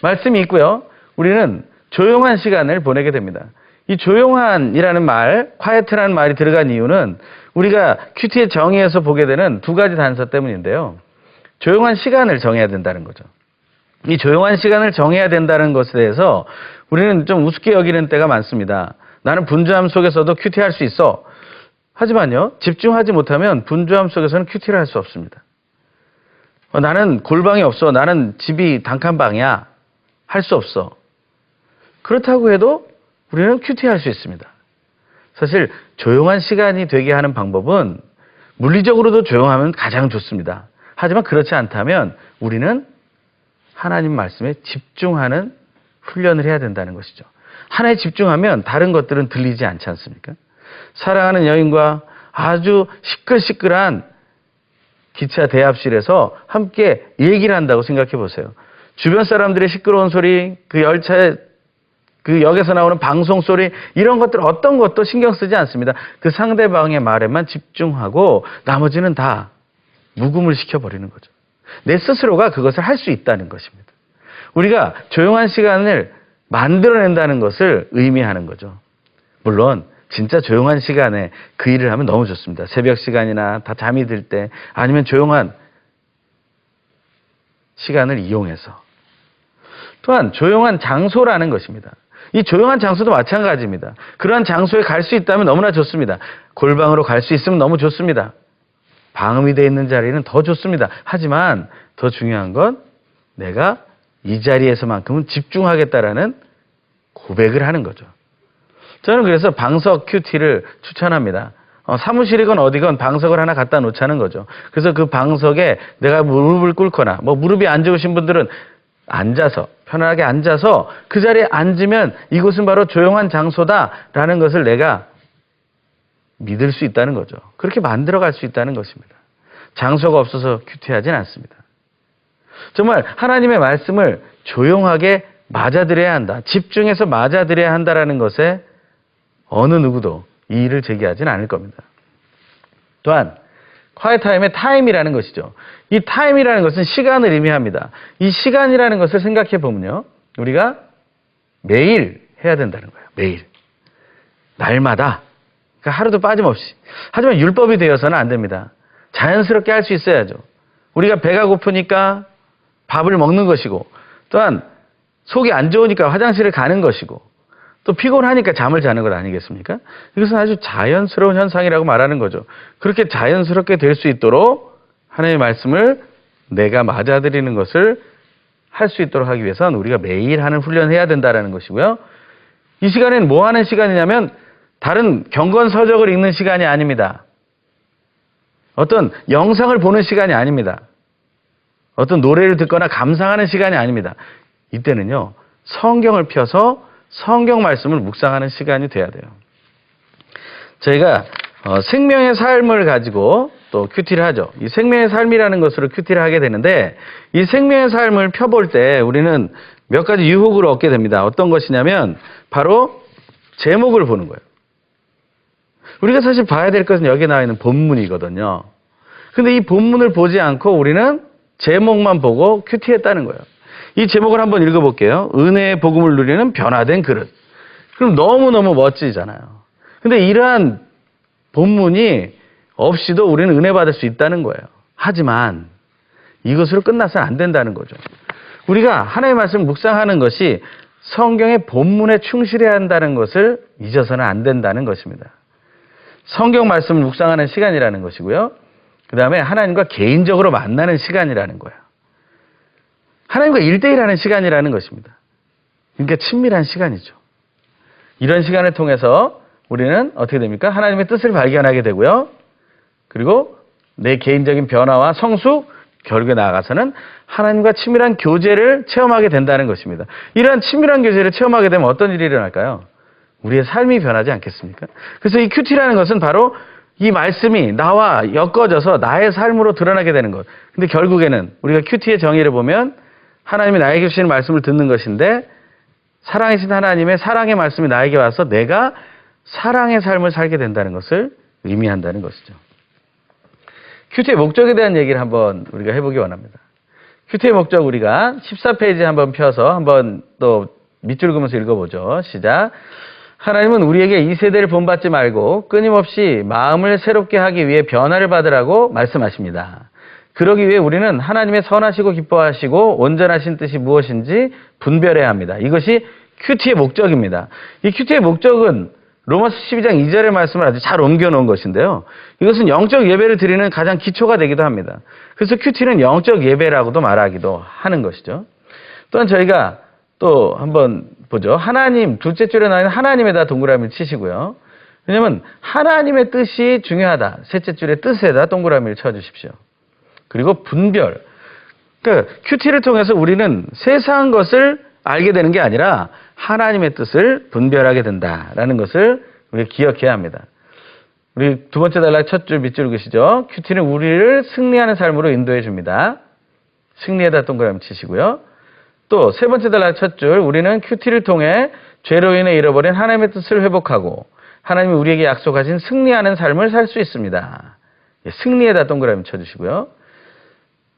말씀이 있고요. 우리는 조용한 시간을 보내게 됩니다. 이 조용한이라는 말, quiet라는 말이 들어간 이유는 우리가 큐티의 정의에서 보게 되는 두 가지 단서 때문인데요. 조용한 시간을 정해야 된다는 거죠. 이 조용한 시간을 정해야 된다는 것에 대해서 우리는 좀 우습게 여기는 때가 많습니다. 나는 분주함 속에서도 큐티할 수 있어. 하지만요, 집중하지 못하면 분주함 속에서는 큐티를 할 수 없습니다. 나는 골방이 없어. 나는 집이 단칸방이야. 할 수 없어. 그렇다고 해도 우리는 큐티할 수 있습니다. 사실 조용한 시간이 되게 하는 방법은 물리적으로도 조용하면 가장 좋습니다. 하지만 그렇지 않다면 우리는 하나님 말씀에 집중하는 훈련을 해야 된다는 것이죠. 하나에 집중하면 다른 것들은 들리지 않지 않습니까? 사랑하는 여인과 아주 시끌시끌한 기차 대합실에서 함께 얘기를 한다고 생각해 보세요. 주변 사람들의 시끄러운 소리, 그 열차에 그 역에서 나오는 방송 소리, 이런 것들 어떤 것도 신경 쓰지 않습니다. 그 상대방의 말에만 집중하고 나머지는 다 묵음을 시켜버리는 거죠. 내 스스로가 그것을 할 수 있다는 것입니다. 우리가 조용한 시간을 만들어낸다는 것을 의미하는 거죠. 물론 진짜 조용한 시간에 그 일을 하면 너무 좋습니다. 새벽 시간이나 다 잠이 들 때 아니면 조용한 시간을 이용해서. 또한 조용한 장소라는 것입니다. 이 조용한 장소도 마찬가지입니다. 그러한 장소에 갈 수 있다면 너무나 좋습니다. 골방으로 갈 수 있으면 너무 좋습니다. 방음이 되어 있는 자리는 더 좋습니다. 하지만 더 중요한 건 내가 이 자리에서만큼은 집중하겠다라는 고백을 하는 거죠. 저는 그래서 방석 큐티를 추천합니다. 사무실이건 어디건 방석을 하나 갖다 놓자는 거죠. 그래서 그 방석에 내가 무릎을 꿇거나 뭐 무릎이 안 좋으신 분들은 앉아서 편안하게 앉아서 그 자리에 앉으면 이곳은 바로 조용한 장소다라는 것을 내가 믿을 수 있다는 거죠. 그렇게 만들어갈 수 있다는 것입니다. 장소가 없어서 큐티하진 않습니다. 정말 하나님의 말씀을 조용하게 맞아들여야 한다. 집중해서 맞아들여야 한다라는 것에 어느 누구도 이의를 제기하지는 않을 겁니다. 또한 quiet time의 타임이라는 것이죠. 이 타임이라는 것은 시간을 의미합니다. 이 시간이라는 것을 생각해 보면요. 우리가 매일 해야 된다는 거예요. 매일. 날마다. 그러니까 하루도 빠짐없이. 하지만 율법이 되어서는 안 됩니다. 자연스럽게 할 수 있어야죠. 우리가 배가 고프니까 밥을 먹는 것이고 또한 속이 안 좋으니까 화장실을 가는 것이고 또 피곤하니까 잠을 자는 것 아니겠습니까? 이것은 아주 자연스러운 현상이라고 말하는 거죠. 그렇게 자연스럽게 될 수 있도록 하나님의 말씀을 내가 맞아들이는 것을 할 수 있도록 하기 위해서는 우리가 매일 하는 훈련을 해야 된다는 것이고요. 이 시간에는 뭐 하는 시간이냐면 다른 경건서적을 읽는 시간이 아닙니다. 어떤 영상을 보는 시간이 아닙니다. 어떤 노래를 듣거나 감상하는 시간이 아닙니다. 이때는요. 성경을 펴서 성경 말씀을 묵상하는 시간이 돼야 돼요. 저희가 생명의 삶을 가지고 또 큐티를 하죠. 이 생명의 삶이라는 것으로 큐티를 하게 되는데 이 생명의 삶을 펴볼 때 우리는 몇 가지 유혹을 얻게 됩니다. 어떤 것이냐면 바로 제목을 보는 거예요. 우리가 사실 봐야 될 것은 여기에 나와 있는 본문이거든요. 근데 이 본문을 보지 않고 우리는 제목만 보고 큐티했다는 거예요. 이 제목을 한번 읽어볼게요. 은혜의 복음을 누리는 변화된 그릇. 그럼 너무너무 멋지잖아요. 근데 이러한 본문이 없이도 우리는 은혜 받을 수 있다는 거예요. 하지만 이것으로 끝나서는 안 된다는 거죠. 우리가 하나님의 말씀을 묵상하는 것이 성경의 본문에 충실해야 한다는 것을 잊어서는 안 된다는 것입니다. 성경 말씀을 묵상하는 시간이라는 것이고요. 그 다음에 하나님과 개인적으로 만나는 시간이라는 거예요. 하나님과 1대1하는 시간이라는 것입니다. 그러니까 친밀한 시간이죠. 이런 시간을 통해서 우리는 어떻게 됩니까? 하나님의 뜻을 발견하게 되고요. 그리고 내 개인적인 변화와 성숙, 결국에 나아가서는 하나님과 친밀한 교제를 체험하게 된다는 것입니다. 이러한 친밀한 교제를 체험하게 되면 어떤 일이 일어날까요? 우리의 삶이 변하지 않겠습니까? 그래서 이 큐티라는 것은 바로 이 말씀이 나와 엮어져서 나의 삶으로 드러나게 되는 것. 근데 결국에는 우리가 큐티의 정의를 보면 하나님이 나에게 주시는 말씀을 듣는 것인데 사랑이신 하나님의 사랑의 말씀이 나에게 와서 내가 사랑의 삶을 살게 된다는 것을 의미한다는 것이죠. 큐티의 목적에 대한 얘기를 한번 우리가 해보기 원합니다. 큐티의 목적 우리가 14페이지 한번 펴서 한번 또 밑줄 그으면서 읽어보죠. 시작. 하나님은 우리에게 이 세대를 본받지 말고 끊임없이 마음을 새롭게 하기 위해 변화를 받으라고 말씀하십니다. 그러기 위해 우리는 하나님의 선하시고 기뻐하시고 온전하신 뜻이 무엇인지 분별해야 합니다. 이것이 큐티의 목적입니다. 이 큐티의 목적은 로마서 12장 2절의 말씀을 아주 잘 옮겨놓은 것인데요. 이것은 영적 예배를 드리는 가장 기초가 되기도 합니다. 그래서 큐티는 영적 예배라고도 말하기도 하는 것이죠. 또한 저희가 또 한번 보죠. 하나님, 둘째 줄에 나와 있는 하나님에다 동그라미를 치시고요. 왜냐하면 하나님의 뜻이 중요하다. 셋째 줄에 뜻에다 동그라미를 쳐주십시오. 그리고 분별. 그러니까 큐티를 통해서 우리는 세상 것을 알게 되는 게 아니라 하나님의 뜻을 분별하게 된다라는 것을 우리가 기억해야 합니다. 우리 두 번째 단락 첫 줄 밑줄 그시죠. 큐티는 우리를 승리하는 삶으로 인도해 줍니다. 승리에다 동그라미 치시고요. 또 세 번째 단락 첫 줄, 우리는 큐티를 통해 죄로 인해 잃어버린 하나님의 뜻을 회복하고 하나님이 우리에게 약속하신 승리하는 삶을 살 수 있습니다. 승리에다 동그라미 쳐주시고요.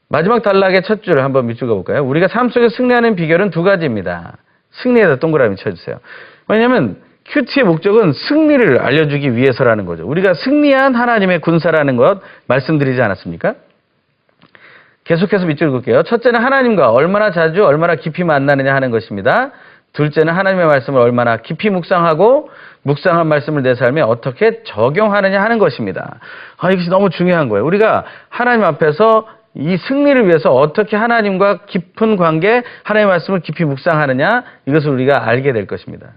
마지막 단락의 첫 줄을 한번 밑줄 그어볼까요? 우리가 삶 속에 승리하는 비결은 두 가지입니다. 승리에다 동그라미 쳐주세요. 왜냐하면 큐티의 목적은 승리를 알려주기 위해서라는 거죠. 우리가 승리한 하나님의 군사라는 것 말씀드리지 않았습니까? 계속해서 밑줄 그을게요. 첫째는 하나님과 얼마나 자주 얼마나 깊이 만나느냐 하는 것입니다. 둘째는 하나님의 말씀을 얼마나 깊이 묵상하고 묵상한 말씀을 내 삶에 어떻게 적용하느냐 하는 것입니다. 이것이 너무 중요한 거예요. 우리가 하나님 앞에서 이 승리를 위해서 어떻게 하나님과 깊은 관계, 하나님의 말씀을 깊이 묵상하느냐, 이것을 우리가 알게 될 것입니다.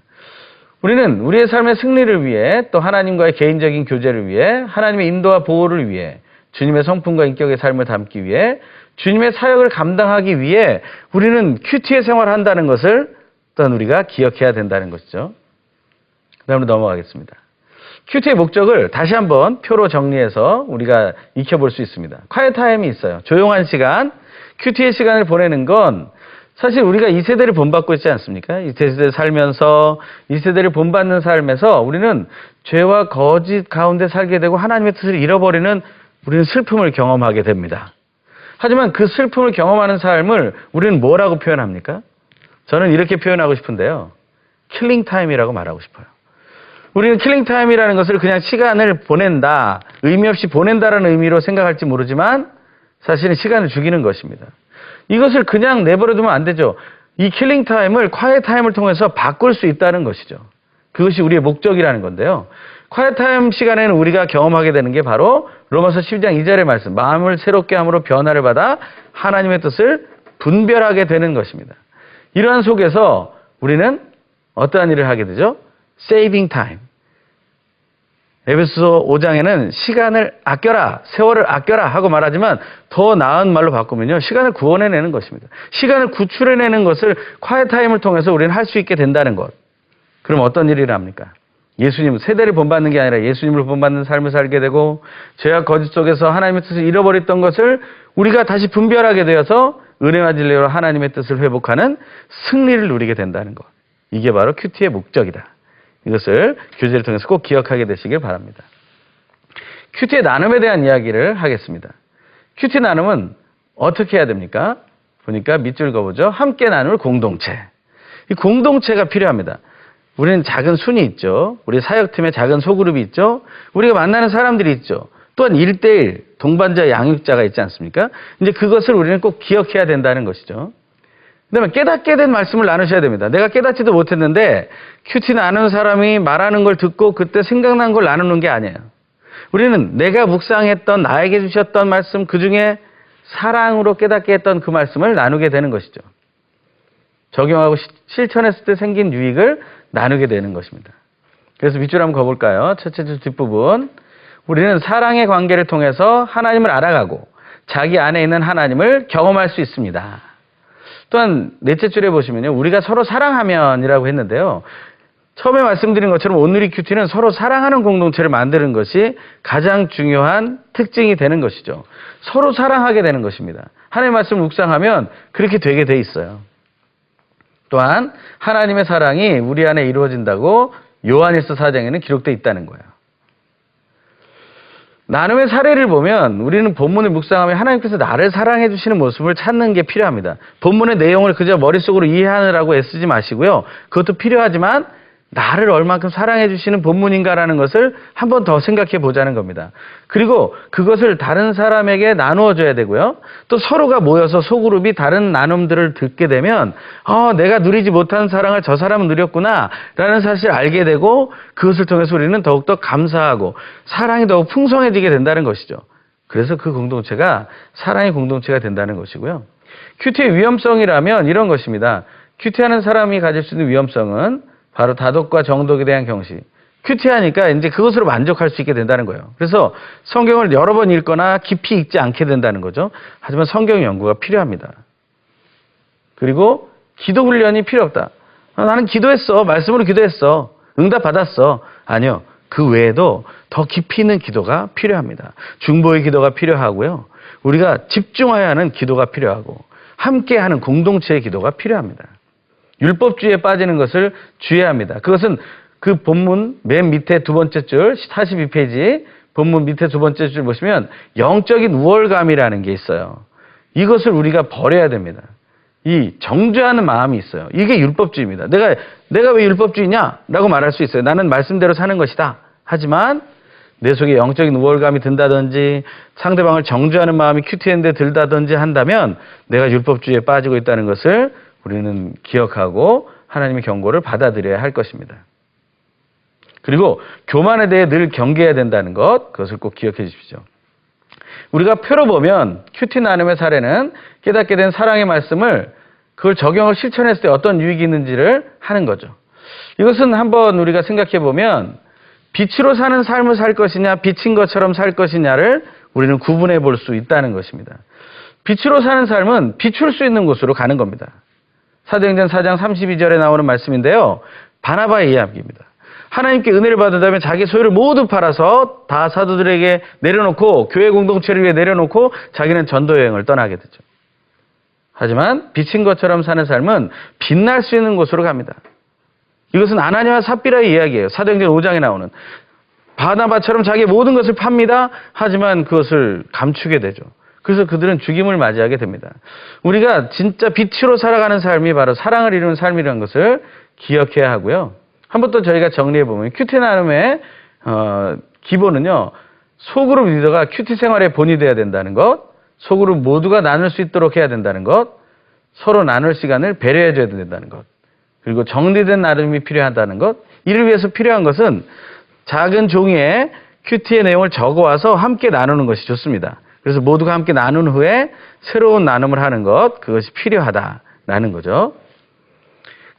우리는 우리의 삶의 승리를 위해 또 하나님과의 개인적인 교제를 위해 하나님의 인도와 보호를 위해 주님의 성품과 인격의 삶을 담기 위해 주님의 사역을 감당하기 위해 우리는 큐티의 생활을 한다는 것을 또한 우리가 기억해야 된다는 것이죠. 그 다음으로 넘어가겠습니다. 큐티의 목적을 다시 한번 표로 정리해서 우리가 익혀볼 수 있습니다. 콰이어 타임이 있어요. 조용한 시간, 큐티의 시간을 보내는 건 사실 우리가 이 세대를 본받고 있지 않습니까? 이 세대를 살면서 이 세대를 본받는 삶에서 우리는 죄와 거짓 가운데 살게 되고 하나님의 뜻을 잃어버리는 우리는 슬픔을 경험하게 됩니다. 하지만 그 슬픔을 경험하는 삶을 우리는 뭐라고 표현합니까? 저는 이렇게 표현하고 싶은데요. 킬링 타임이라고 말하고 싶어요. 우리는 킬링 타임이라는 것을 그냥 시간을 보낸다, 의미 없이 보낸다라는 의미로 생각할지 모르지만 사실은 시간을 죽이는 것입니다. 이것을 그냥 내버려두면 안 되죠. 이 킬링 타임을 콰이어 타임을 통해서 바꿀 수 있다는 것이죠. 그것이 우리의 목적이라는 건데요. 콰이어 타임 시간에는 우리가 경험하게 되는 게 바로 로마서 12장 2절의 말씀, 마음을 새롭게 함으로 변화를 받아 하나님의 뜻을 분별하게 되는 것입니다. 이러한 속에서 우리는 어떠한 일을 하게 되죠? saving time. 에베소서 5장에는 시간을 아껴라, 세월을 아껴라 하고 말하지만 더 나은 말로 바꾸면요. 시간을 구원해내는 것입니다. 시간을 구출해내는 것을 콰이어 타임을 통해서 우리는 할 수 있게 된다는 것. 그럼 어떤 일이 일어납니까? 예수님, 세대를 본받는 게 아니라 예수님을 본받는 삶을 살게 되고 죄와 거짓 속에서 하나님의 뜻을 잃어버렸던 것을 우리가 다시 분별하게 되어서 은혜와 진리로 하나님의 뜻을 회복하는 승리를 누리게 된다는 것. 이게 바로 큐티의 목적이다. 이것을 교제를 통해서 꼭 기억하게 되시길 바랍니다. 큐티의 나눔에 대한 이야기를 하겠습니다. 큐티 나눔은 어떻게 해야 됩니까? 보니까 밑줄 그어보죠. 함께 나눌 공동체. 이 공동체가 필요합니다. 우리는 작은 순이 있죠. 우리 사역팀에 작은 소그룹이 있죠. 우리가 만나는 사람들이 있죠. 또한 1대1 동반자, 양육자가 있지 않습니까? 이제 그것을 우리는 꼭 기억해야 된다는 것이죠. 그다음에 깨닫게 된 말씀을 나누셔야 됩니다. 내가 깨닫지도 못했는데 큐티 나누는 사람이 말하는 걸 듣고 그때 생각난 걸 나누는 게 아니에요. 우리는 내가 묵상했던 나에게 주셨던 말씀 그중에 사랑으로 깨닫게 했던 그 말씀을 나누게 되는 것이죠. 적용하고 실천했을 때 생긴 유익을 나누게 되는 것입니다. 그래서 밑줄 한번 그어볼까요? 첫째 줄 뒷부분. 우리는 사랑의 관계를 통해서 하나님을 알아가고 자기 안에 있는 하나님을 경험할 수 있습니다. 또한 넷째 줄에 보시면요. 우리가 서로 사랑하면이라고 했는데요. 처음에 말씀드린 것처럼 온누리 큐티는 서로 사랑하는 공동체를 만드는 것이 가장 중요한 특징이 되는 것이죠. 서로 사랑하게 되는 것입니다. 하나님의 말씀을 묵상하면 그렇게 되게 돼 있어요. 또한 하나님의 사랑이 우리 안에 이루어진다고 요한일서 4장에는 기록되어 있다는 거예요. 나눔의 사례를 보면 우리는 본문을 묵상하며 하나님께서 나를 사랑해 주시는 모습을 찾는 게 필요합니다. 본문의 내용을 그저 머릿속으로 이해하느라고 애쓰지 마시고요. 그것도 필요하지만 나를 얼만큼 사랑해 주시는 본문인가라는 것을 한 번 더 생각해 보자는 겁니다. 그리고 그것을 다른 사람에게 나누어 줘야 되고요. 또 서로가 모여서 소그룹이 다른 나눔들을 듣게 되면 내가 누리지 못한 사랑을 저 사람은 누렸구나 라는 사실을 알게 되고 그것을 통해서 우리는 더욱더 감사하고 사랑이 더욱 풍성해지게 된다는 것이죠. 그래서 그 공동체가 사랑의 공동체가 된다는 것이고요. 큐티의 위험성이라면 이런 것입니다. 큐티하는 사람이 가질 수 있는 위험성은 바로 다독과 정독에 대한 경시. 큐티하니까 이제 그것으로 만족할 수 있게 된다는 거예요. 그래서 성경을 여러 번 읽거나 깊이 읽지 않게 된다는 거죠. 하지만 성경 연구가 필요합니다. 그리고 기도 훈련이 필요 없다. 나는 기도했어. 말씀으로 기도했어. 응답 받았어. 아니요. 그 외에도 더 깊이 있는 기도가 필요합니다. 중보의 기도가 필요하고요. 우리가 집중해야 하는 기도가 필요하고 함께하는 공동체의 기도가 필요합니다. 율법주의에 빠지는 것을 주의해야 합니다. 그것은 그 본문 맨 밑에 두 번째 줄 42페이지 본문 밑에 두 번째 줄 보시면 영적인 우월감이라는 게 있어요. 이것을 우리가 버려야 됩니다. 이 정죄하는 마음이 있어요. 이게 율법주의입니다. 내가 왜 율법주의냐? 라고 말할 수 있어요. 나는 말씀대로 사는 것이다. 하지만 내 속에 영적인 우월감이 든다든지 상대방을 정죄하는 마음이 큐티했는데 들다든지 한다면 내가 율법주의에 빠지고 있다는 것을 우리는 기억하고 하나님의 경고를 받아들여야 할 것입니다. 그리고 교만에 대해 늘 경계해야 된다는 것, 그것을 꼭 기억해 주십시오. 우리가 표로 보면 큐티 나눔의 사례는 깨닫게 된 사랑의 말씀을 그걸 적용을 실천했을 때 어떤 유익이 있는지를 하는 거죠. 이것은 한번 우리가 생각해 보면 빛으로 사는 삶을 살 것이냐 비친 것처럼 살 것이냐를 우리는 구분해 볼 수 있다는 것입니다. 빛으로 사는 삶은 비출 수 있는 곳으로 가는 겁니다. 사도행전 4장 32절에 나오는 말씀인데요. 바나바의 이야기입니다. 하나님께 은혜를 받는다면 자기 소유를 모두 팔아서 다 사도들에게 내려놓고 교회 공동체를 위해 내려놓고 자기는 전도 여행을 떠나게 되죠. 하지만 비친 것처럼 사는 삶은 빛날 수 있는 곳으로 갑니다. 이것은 아나니아와 삽비라의 이야기예요. 사도행전 5장에 나오는. 바나바처럼 자기의 모든 것을 팝니다. 하지만 그것을 감추게 되죠. 그래서 그들은 죽임을 맞이하게 됩니다. 우리가 진짜 빛으로 살아가는 삶이 바로 사랑을 이루는 삶이라는 것을 기억해야 하고요. 한 번 더 저희가 정리해보면 큐티 나눔의 기본은요. 소그룹 리더가 큐티 생활의 본이 되어야 된다는 것, 소그룹 모두가 나눌 수 있도록 해야 된다는 것, 서로 나눌 시간을 배려해줘야 된다는 것, 그리고 정리된 나눔이 필요하다는 것, 이를 위해서 필요한 것은 작은 종이에 큐티의 내용을 적어와서 함께 나누는 것이 좋습니다. 그래서 모두가 함께 나눈 후에 새로운 나눔을 하는 것, 그것이 필요하다라는 거죠.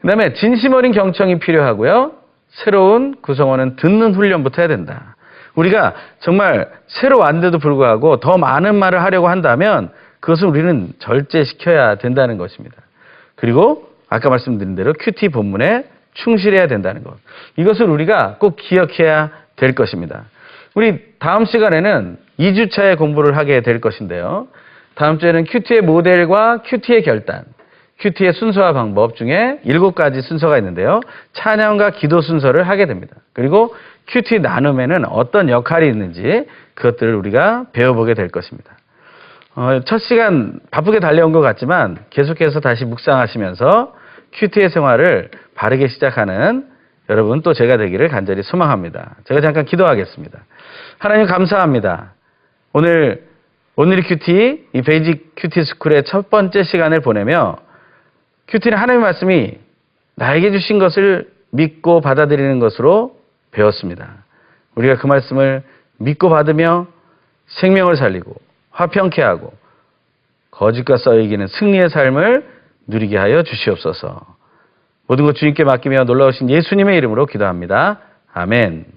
그 다음에 진심 어린 경청이 필요하고요. 새로운 구성원은 듣는 훈련부터 해야 된다. 우리가 정말 새로 왔는데도 불구하고 더 많은 말을 하려고 한다면 그것을 우리는 절제시켜야 된다는 것입니다. 그리고 아까 말씀드린 대로 큐티 본문에 충실해야 된다는 것. 이것을 우리가 꼭 기억해야 될 것입니다. 우리 다음 시간에는 2주차의 공부를 하게 될 것인데요. 다음 주에는 큐티의 모델과 큐티의 결단, 큐티의 순서와 방법 중에 7가지 순서가 있는데요. 찬양과 기도 순서를 하게 됩니다. 그리고 큐티 나눔에는 어떤 역할이 있는지 그것들을 우리가 배워보게 될 것입니다. 첫 시간 바쁘게 달려온 것 같지만 계속해서 다시 묵상하시면서 큐티의 생활을 바르게 시작하는 여러분 또 제가 되기를 간절히 소망합니다. 제가 잠깐 기도하겠습니다. 하나님 감사합니다. 오늘의 큐티, 이 베이직 큐티 스쿨의 첫 번째 시간을 보내며 큐티는 하나님의 말씀이 나에게 주신 것을 믿고 받아들이는 것으로 배웠습니다. 우리가 그 말씀을 믿고 받으며 생명을 살리고 화평케 하고 거짓과 써 이기는 승리의 삶을 누리게 하여 주시옵소서. 모든 것 주님께 맡기며 놀라우신 예수님의 이름으로 기도합니다. 아멘.